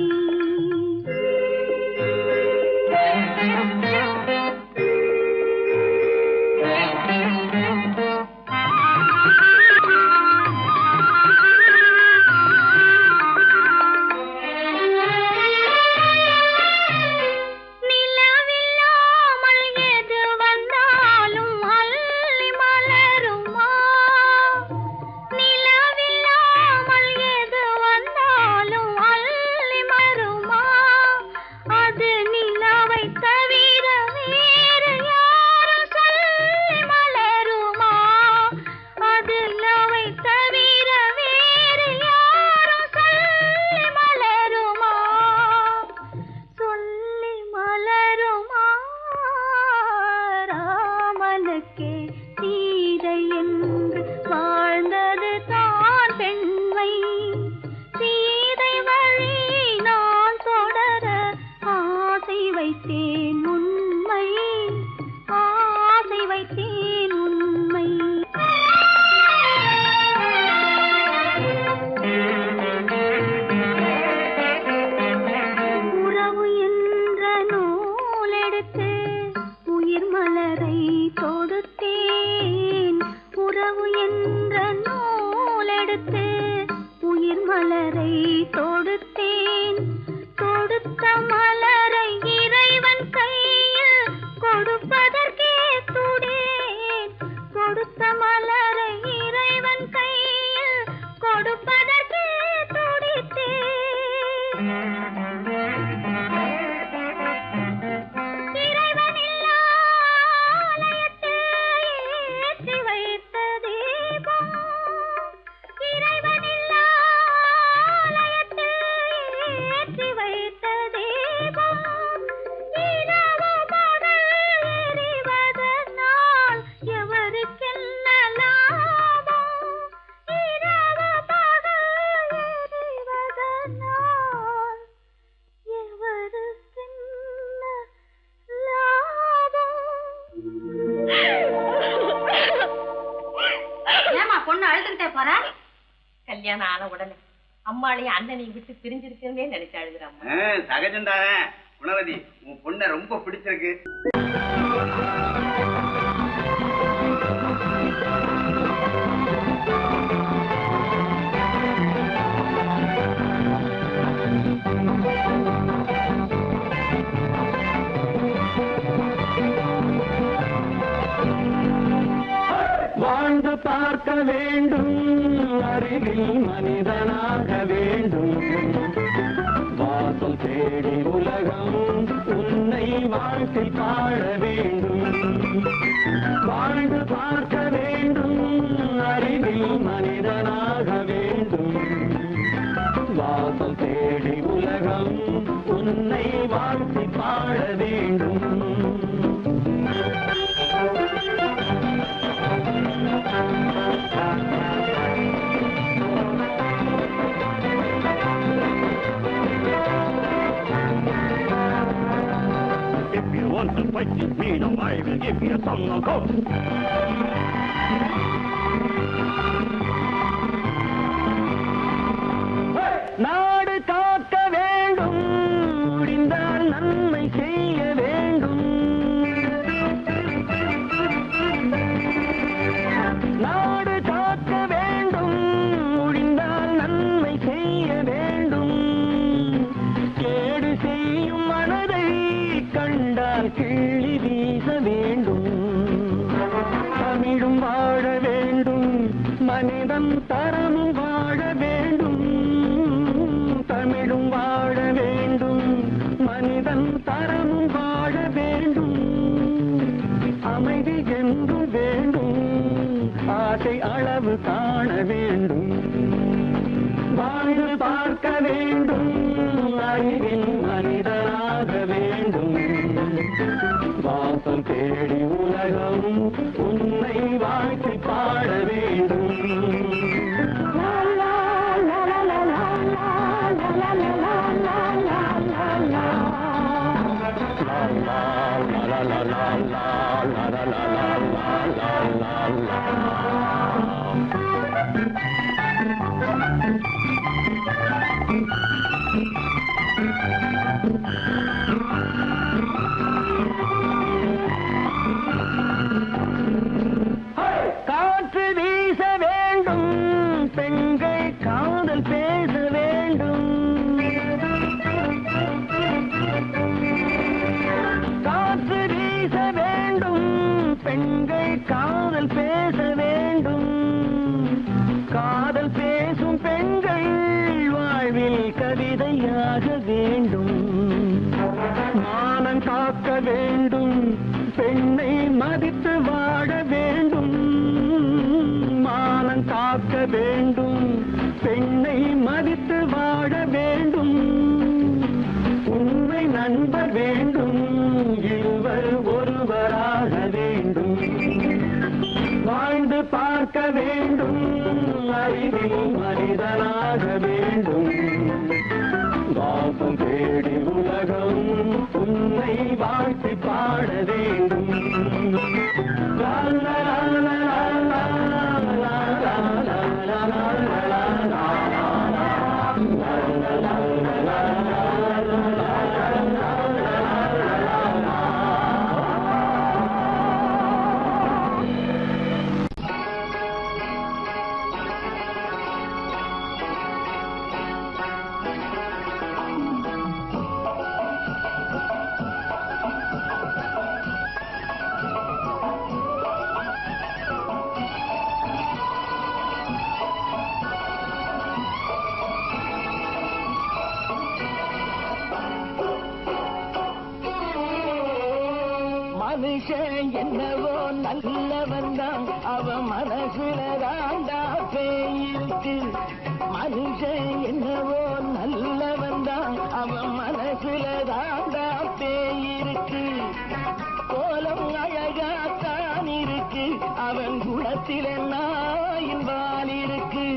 நிலவில்லாமல் எது வந்தாலும் அள்ளி மலருமா? நிலவில்லாமல் எது வந்தாலும் அள்ளி மலருமா? அது நிலவை தவிர வேறு யாரும் சொல்லி மலருமா? அது நிலவை தவிர வேறு யாரும் சொல்லி மலருமா? சொல்லி மலருமா? ராமனுக்கே சீதை என்று வாழ்ந்தது தான் பெண்மை. சீதை வழி நான் தொடர ஆசை வைத்தேன் உண்மை, ஆசை வைத்தேன் உண்மை. உறவு என்ற நூலெடுத்து உயிர் மலரை தொடுத்தேன். உறவு என்ற நூலெடுத்து உயிர் மலரை தொடுத்தேன். தொடுத்த மலரை இறைவன் கையில் கொடுப்பதற்கே துடேன். கொடுத்த மலரை இறைவன் கையில் கொடுப்பதற்கே துடித்தேன். இறைவன் இல்லா போற? கல்யாணம் ஆன உடனே அம்மாளையும் அண்ணனையும் விட்டு பிரிஞ்சிருக்கே நினைச்சு அழுகுறாம்மா. சகஜம்தானே. குணவதி, உன் பொண்ணை ரொம்ப பிடிச்சிருக்கு. வாழ்ந்து பார்க்க வேண்டும், அறிவில் மனிதனாக வேண்டும், வாசல் தேடி உலகம் உன்னை வாழ்த்தி பாட வேண்டும். வாழ்ந்து பார்க்க வேண்டும், அறிவில் மனிதனாக வேண்டும், வாசல் தேடி உலகம் உன்னை வாழ்த்தி பாட வேண்டும். If you want to fight with me, now I will give you a song of hope. நாடு காக்க வேண்டும், முடிந்தால் நன்மை செய்ய வேண்டும். நாடு காக்க வேண்டும், முடிந்தால் நன்மை செய்ய வேண்டும். கேடு செய்யும் மனதை கண்டால் கிள்ளி வீச வேண்டும். தமிழும் வாழ வேண்டும், மனிதன் தரமும் வாழ வேண்டும். தமிழும் வாழ வேண்டும், மனிதன் தரமும் வாழ வேண்டும். அமைதி என்றும் வேண்டும், ஆசை அளவு காண வேண்டும். வாழ்ந்து பார்க்க வேண்டும், அறிவில் மனிதனாக வேண்டும். வாசல் தேடி உலகம் உன்னை வாழ்த்தி பாட வேண்டும். காற்று வீச வேண்டும், பெண்கள் காதல் பேச வேண்டும். காற்று வீச வேண்டும், பெண்கள் காதல் பேச வேண்டும். காதல் பேசும் பெண்கள் வாழ்வில் கவிதையாக வேண்டும். மானம் காக்க வேண்டும், பெண்ணை மதித்து வாழ வேண்டும். மானம் காக்க வேண்டும், பெண்ணை மதித்து வாழ வேண்டும். உண்மை நண்பர் வேண்டும், இருவர் ஒருவராக வேண்டும். வாழ்ந்து பார்க்க வேண்டும், அறிவில் மனிதனாக வேண்டும். வாசம் தேடி உலகம் உன்னை வாழ்த்தி பாட வேண்டும். லா லா லா லா லா லா லா லா லா லா. மனுஷன் என்னவோ நல்லவன் தான், அவன் மனசுல தாண்டா பேயிருக்கு. மனுஷன் என்னவோ நல்லவன் தான், அவன் மனசுல தாண்டா பேயிருக்கு. கோலம் அழகாத்தான் இருக்கு, அவன் குணத்தில நாயின் வால் இருக்கு.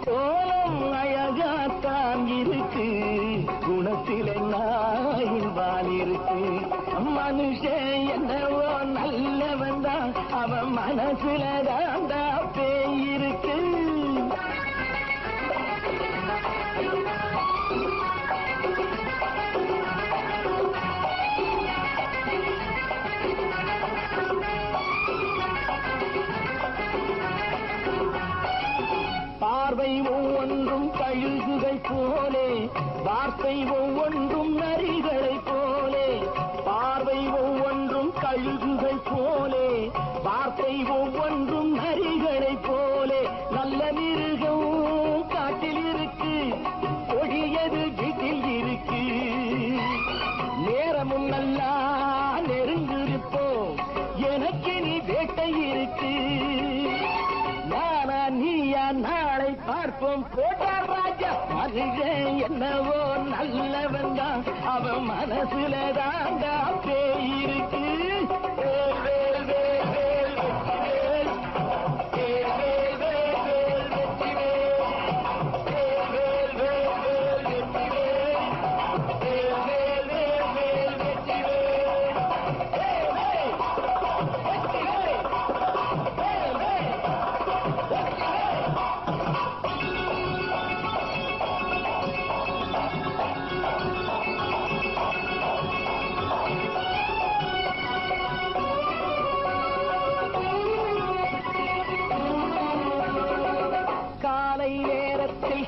கோலம் அழகாத்தான் இருக்கு, குணத்தில நாயின் வால் இருக்கு. மனுஷன் என்னவோ நல்லவன் தான், அவன் மனசுல தாண்டா பேயிருக்கு. பார்வை ஒவ்வொன்றும் கழுகுகள் போலே, வார்த்தை ஒவ்வொன்றும் நரிகளை போலே. பார்வை ஒவ்வொன்றும் கழுகுகள் போலே, வார்த்தை ஒவ்வொன்றும் நரிகளை போலே. நல்ல மிருகம் காட்டில் இருக்கு, கொடியது வீட்டில் இருக்கு. நேரமும் நல்லா நெருங்கிருப்போம், எனக்கு நீ வேட்டை இருக்கு. நானா நீயா நாளை பார்ப்போம் போட்டார் ராஜா. மனுஷன் என்னவோ நல்லவன் தான், அவன் மனசுல தாண்டா பேய் இருக்கு.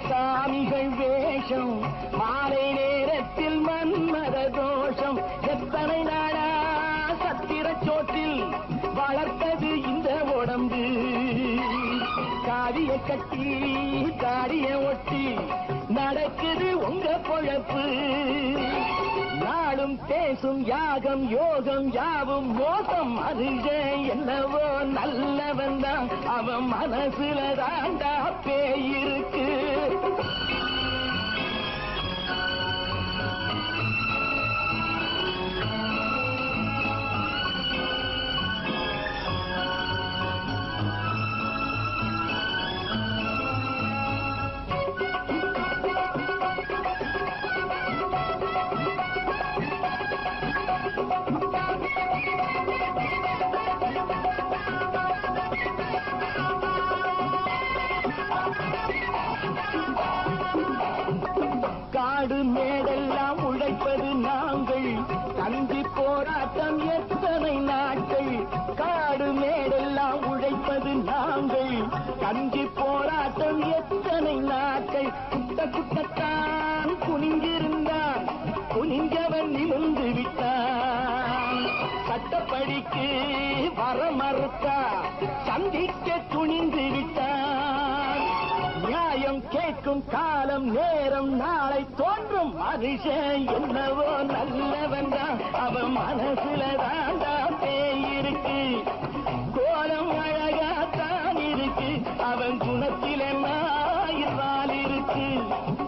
சாமிகள் வேஷம், மாலை நேரத்தில் மன்மத தோஷம். எத்தனை நாளா சத்திர சோற்றில் வளர்த்தது இந்த உடம்பு. காவிய கட்டி காரிய ஒட்டி நடக்குது உங்க பொழப்பு. நாளும் பேசும் யாகம் யோகம் யாவும் மோசம். மனுஷன் என்னவோ நல்லவன் தான், அவன் மனசுல தாண்டா பேய் இருக்கு. காடு மேடெல்லாம் உழைப்பது நாங்கள், கஞ்சி போராட்டம் எத்தனை நாட்கள். காடு மேடெல்லாம் உழைப்பது நாங்கள், கஞ்சி போராட்டம் எத்தனை நாட்கள். குட்ட குட்டத்தான் குனிஞ்சிருந்தான், குனிஞ்சவன் நிமிர்ந்து விட்டான். சட்டப்படிக்கு வர மறுத்தா, சந்திக்க துணிந்து விட்டான். நியாயம் கேட்கும் காலம் நேரம் நாளை தோன்றும். மனுஷன் என்னவோ நல்லவன் தான், அவன் மனசுல தாண்டா பேய் இருக்கு. கோலம் அழகாத்தான் இருக்கு, அவன் குணத்தில நாயினால் இருக்கு.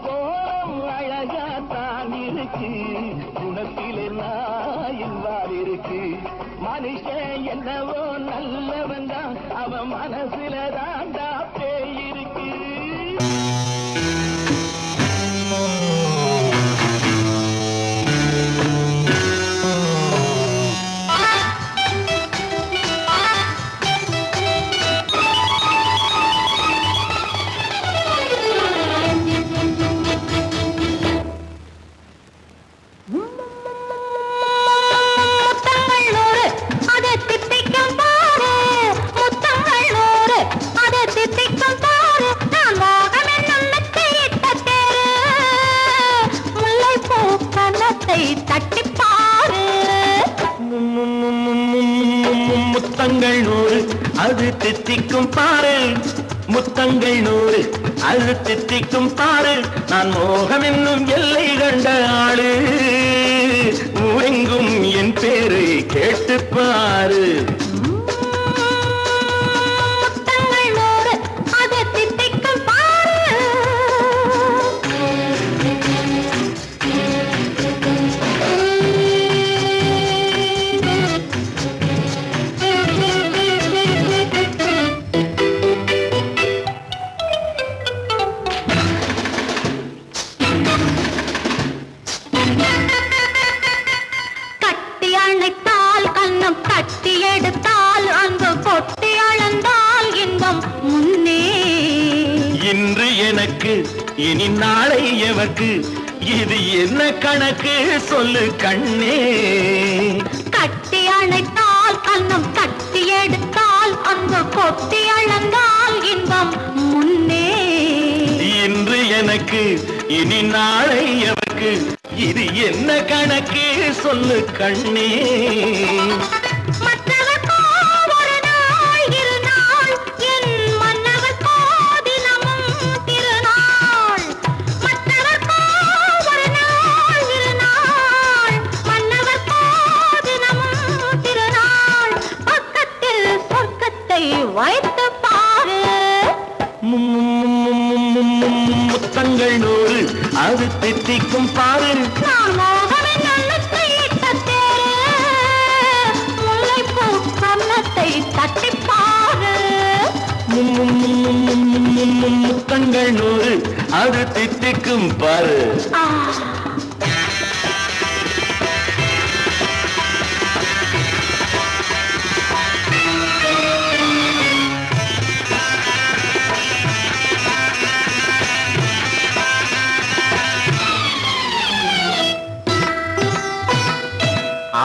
கோலம் அழகாத்தான் இருக்கு, குணத்தில நாயினால் இருக்கு. மனுஷன் என்னவோ நல்லவன் தான், அவன் மனசுல தாண்டா பேய் இருக்கு. முத்தங்கள் 100 அது தித்திக்கும் பாரு. முத்தங்கள் 100 அது தித்திக்கும் பாரு. நான் மோகம் என்னும் எல்லை கண்ட ஆளு. ஊரெங்கும் என் பேரை கேட்டுப்பாரு. இன்று எனக்கு இனி நாளை எவர்க்கு இது என்ன கணக்கு சொல்லு கண்ணே. கட்டி அணைத்தால் கண்ணம் கட்டி எடுத்தால் அங்கு கொட்டி அளந்தால் இன்பம் முன்னே. இன்று எனக்கு இனி நாளை எவர்க்கு இது என்ன கணக்கு சொல்லு கண்ணே. வைத்து பாரு முத்தங்கள் 100 அது தித்திக்கும் பாரு. நான் மோகனின் நல்லத்தை இட்ட தேரு முல்லைப்பூ கன்னத்தை தட்டி பாரு. முத்தங்கள் 100 அது தித்திக்கும் பாரு.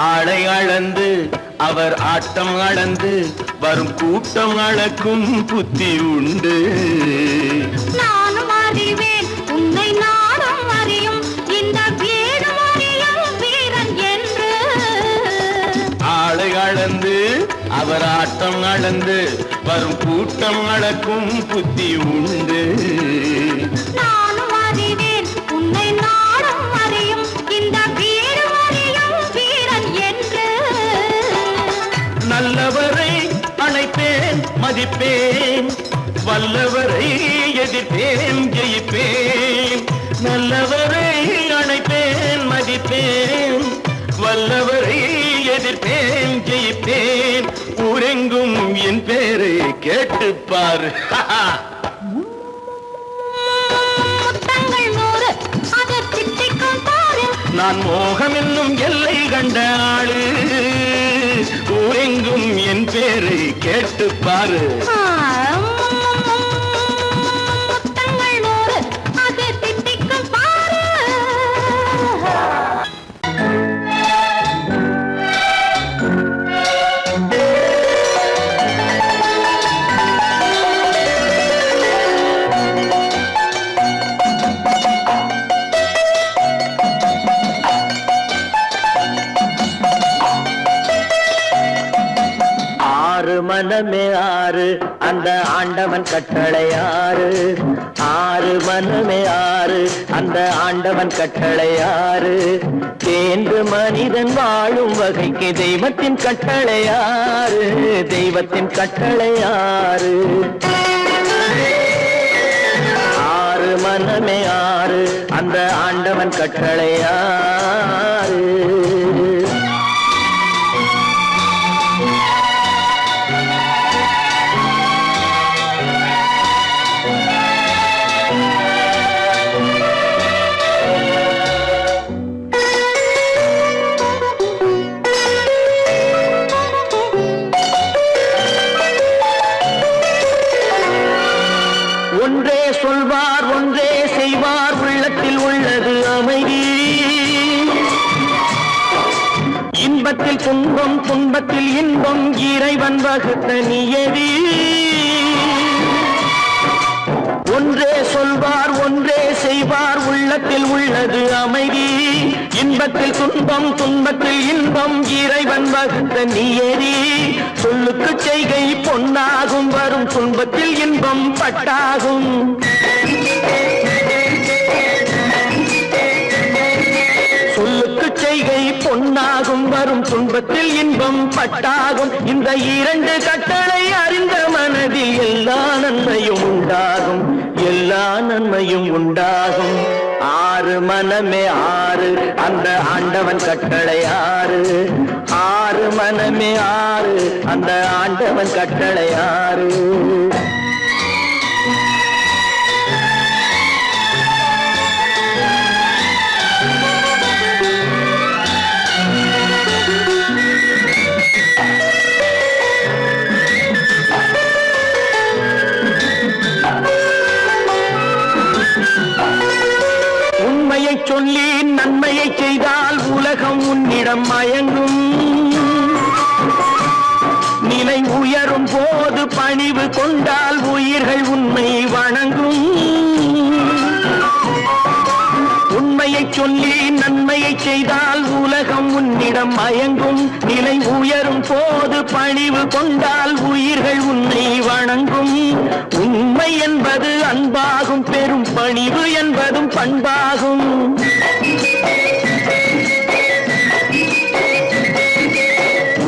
ஆளை அளந்து அவர் ஆட்டம் அளந்து வரும் கூட்டம் அளக்கும் புத்தி உண்டு. நானும் அறிவேன் உன்னை நானும் அறியும் இந்த வீடும் அறியும் வீரன் என்று. ஆளை அளந்து அவர் ஆட்டம் அளந்து வரும் கூட்டம் அளக்கும் புத்தி உண்டு. நானும் அறிவேன் உன்னை நானும் அறியும் இந்த வீடும் அறியும் வீரன் என்று. நல்லவரை அணைப்பேன் மதிப்பேன் வல்லவரை எதிர்ப்பேன் ஜெயிப்பேன். நல்லவரை அணைப்பேன் மதிப்பேன் வல்லவரை எதிர்ப்பேன் ஜெயிப்பேன். ஊரெங்கும் என் பேரை கேட்டுப்பார். முத்தங்கள் 100 அது திட்டிக்கும் பாரு. நான் மோகம் என்னும் எல்லை கண்ட ஆளு. ஊரெங்கும் என் பேரை கேட்டுப்பாரு. முத்தங்கள் 100 அது திட்டிக்கும் பாரு. மனமே ஆறு அந்த ஆண்டவன் கட்டளை ஆறு. ஆறு மனமே ஆறு அந்த ஆண்டவன் கட்டளை ஆறு. தேர்ந்து மனிதன் வாழும் வகைக்கு தெய்வத்தின் கட்டளை ஆறு. தெய்வத்தின் கட்டளை ஆறு. ஆறு மனமே ஆறு அந்த ஆண்டவன் கட்டளை ஆறு. ஒன்றே சொல்வார் ஒன்றே செய்வார் உள்ளத்தில் உள்ளது அமைதி. இன்பத்தில் துன்பம் துன்பத்தில் இன்பம் இறைவன் வகுத்த நியதி. ஒன்றே சொல்வார் ஒன்றே செய்வார் உள்ளத்தில் உள்ளது அமைதி. இன்பத்தில் துன்பம் துன்பத்தில் இன்பம் இறைவன் வகுத்த நியதி. சொல்லுக்கு செய்கை பொன்னாகும் வரும் துன்பத்தில் இன்பம் பட்டாகும். சொல்லுக்கு செய்கை பொன்னாகும் வரும் துன்பத்தில் இன்பம் பட்டாகும். இந்த 2 கட்டளை அறிந்த மனதில் எல்லா நன்மையும் உண்டாகும். எல்லா நன்மையும் உண்டாகும். ஆறு மனமே ஆறு அந்த ஆண்டவன் கட்டளை ஆறு. ஆறு மனமே ஆறு அந்த ஆண்டவன் கட்டளை ஆறு. கொண்டால் உயிர்கள் உன்னை வணங்கும். உண்மையை சொல்லி நன்மையை செய்தால் உலகம் உன்னிடம் மயங்கும். நிலை உயரும் போது பணிவு கொண்டால் உயிர்கள் உன்னை வணங்கும். உண்மை என்பது அன்பாகும், பெரும் பணிவு என்பதும் பண்பாகும்.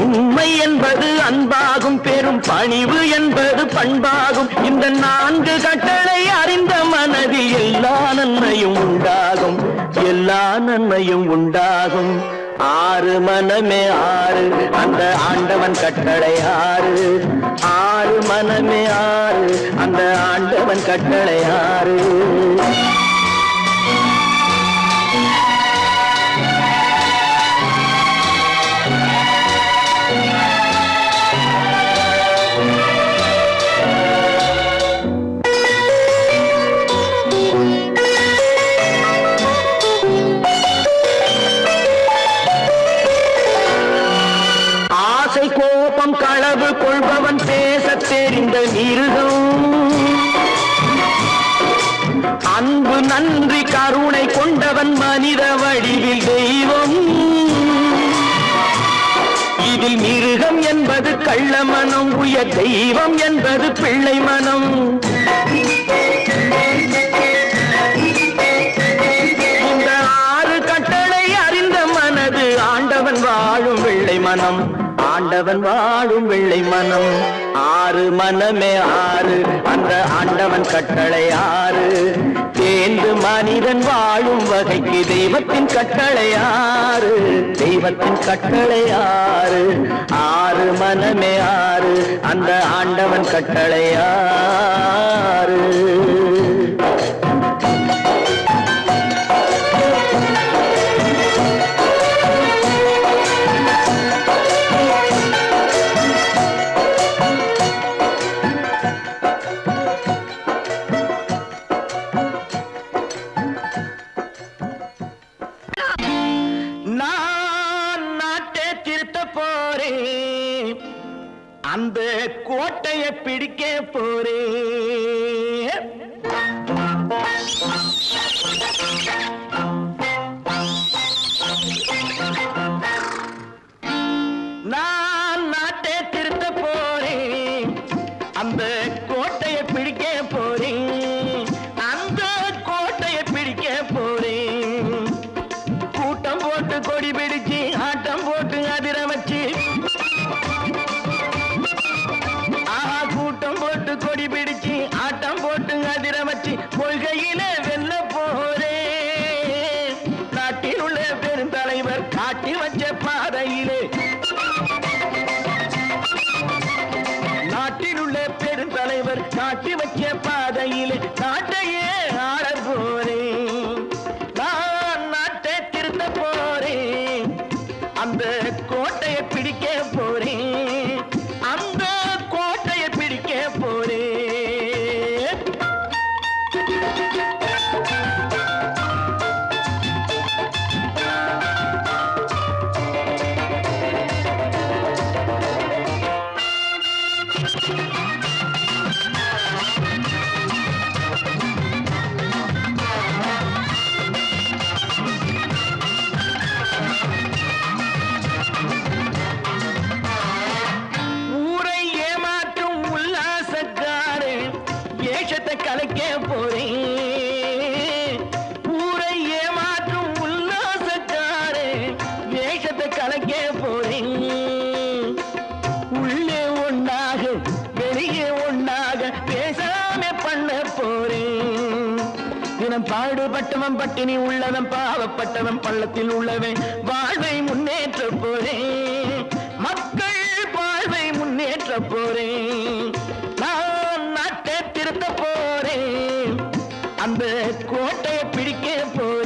உண்மை என்பது அன்பாகும், பெரும் பணிவு என்பது பண்பாகும். இந்த 4 கட்டளை அறிந்த மனதில் எல்லா நன்மையும் உண்டாகும், எல்லா நன்மையும் உண்டாகும். 6 மனமே 6 அந்த ஆண்டவன் கட்டளை 6. 6 மனமே 6 அந்த ஆண்டவன் கட்டளை 6. கோபம் களவு கொள்பவன் பேசத் தெரிந்த மிருகம். அன்பு நன்றி கருணை கொண்டவன் மனித வடிவில் தெய்வம். இதில் மிருகம் என்பது கள்ள மனம், உயர் தெய்வம் என்பது பிள்ளை மனம். இந்த 6 கட்டளை அறிந்த மனது ஆண்டவன் வாழும் வெள்ளை மனம், ஆண்டவன் வாழும் வெள்ளை மனம். 6 மனமே 6 அந்த ஆண்டவன் கட்டளை 6. தேர்ந்து மனிதன் வாழும் வகைக்கு தெய்வத்தின் கட்டளை 6, தெய்வத்தின் கட்டளை 6. 6 மனமே 6 அந்த ஆண்டவன் கட்டளை 6. அந்த கோட்டையை பிடிக்க போறேன். நான் நாட்டை திருத்த போறேன், அந்த கோட்டையை பிடிக்க போறேன், அந்த கோட்டையை பிடிக்க போறேன். கூட்டம் போட்டு கொடி பிடிச்சு ஆட்டம் போட்டு அதிர வச்சு, கூட்டம் போட்டு கொடி பிடிச்சு ஆட்டம் போட்டு அதிர வச்சு கொள்கையில வெல்ல போறேன். நாட்டில் உள்ள பெருந்தலைவர் காட்டி வச்ச பாதையிலே, நாட்டில் உள்ள பெருந்தலைவர் காட்டி வச்ச பாதையிலே நாட்டையே ஆள போறேன். நான் நாட்டை திருத்த போறேன், அந்த கோட்டையை பிடிக்க போறேன், அந்த கோட்டையை பிடிக்க போறேன். ஊரை ஏமாற்றும் உல்லாசக்காரே ஏஷத்தை கலைக்க போறேன். ஊரை ஏமாற்றும் உல்லாசக்காரே வேஷத்தை கலைக்க போறேன். உள்ளே ஒண்ணாக வெளியே ஒண்ணாக பேசாம பண்ண போறேன். தினம் பாடுபட்டவன் பட்டினி உள்ளவன் பாவப்பட்டவன் பள்ளத்தில் உள்ளவன் வாழ்வை முன்னேற்ற போறேன். மக்கள் வாழ்வை முன்னேற்ற போறேன். நான் நாட்டை திருத்த போறேன், அந்த கோட்டையை பிடிக்க போறேன்.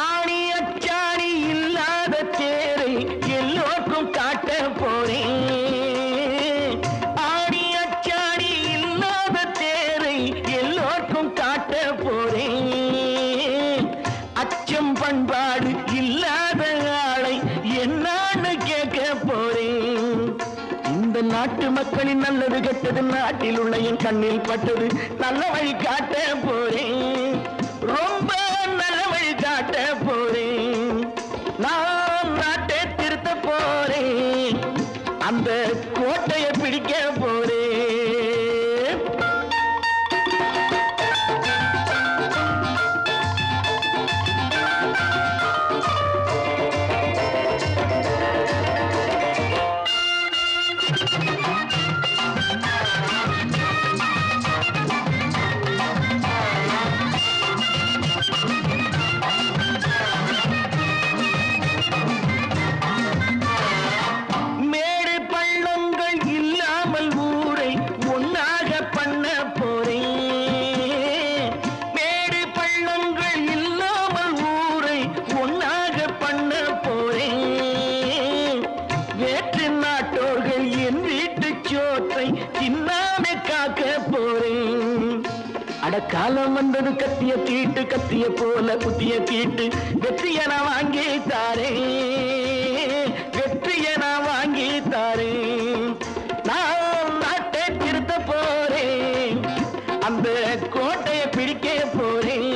ஆணி அச்சா அச்சம் பண்பாடு இல்லாத ஆளை என்னான்னு கேட்க போறேன். இந்த நாட்டு மக்களின் நல்லது கெட்டது நாட்டில் உள்ள என் கண்ணில் பட்டது. நல்ல வழி காட்ட போறேன், ரொம்ப நல்ல வழி காட்ட போறேன். நான் நாட்டை திருத்த போறேன், அந்த கோட்டையை பிடிக்க போறேன். மேடு பள்ளங்கள் இல்லாமல் ஊரை ஒன்னாக பண்ண போறேன். மேடு பள்ளங்கள் இல்லாமல் ஊரை ஒன்னாக பண்ண போறேன். வேற்று நாட்டோர்கள் என் வீட்டு சோற்றை தின்னாம காக்க போறேன். அடக்காலம் வந்தது கத்திய தீட்டு, கத்திய போல குத்திய தீட்டு. வெற்றியை நான் வாங்கி தாரேன், வெற்றியை நான் வாங்கி தாரேன். நான் நாட்டை திருத்த போறேன், அந்த கோட்டையை பிடிக்க போறேன்.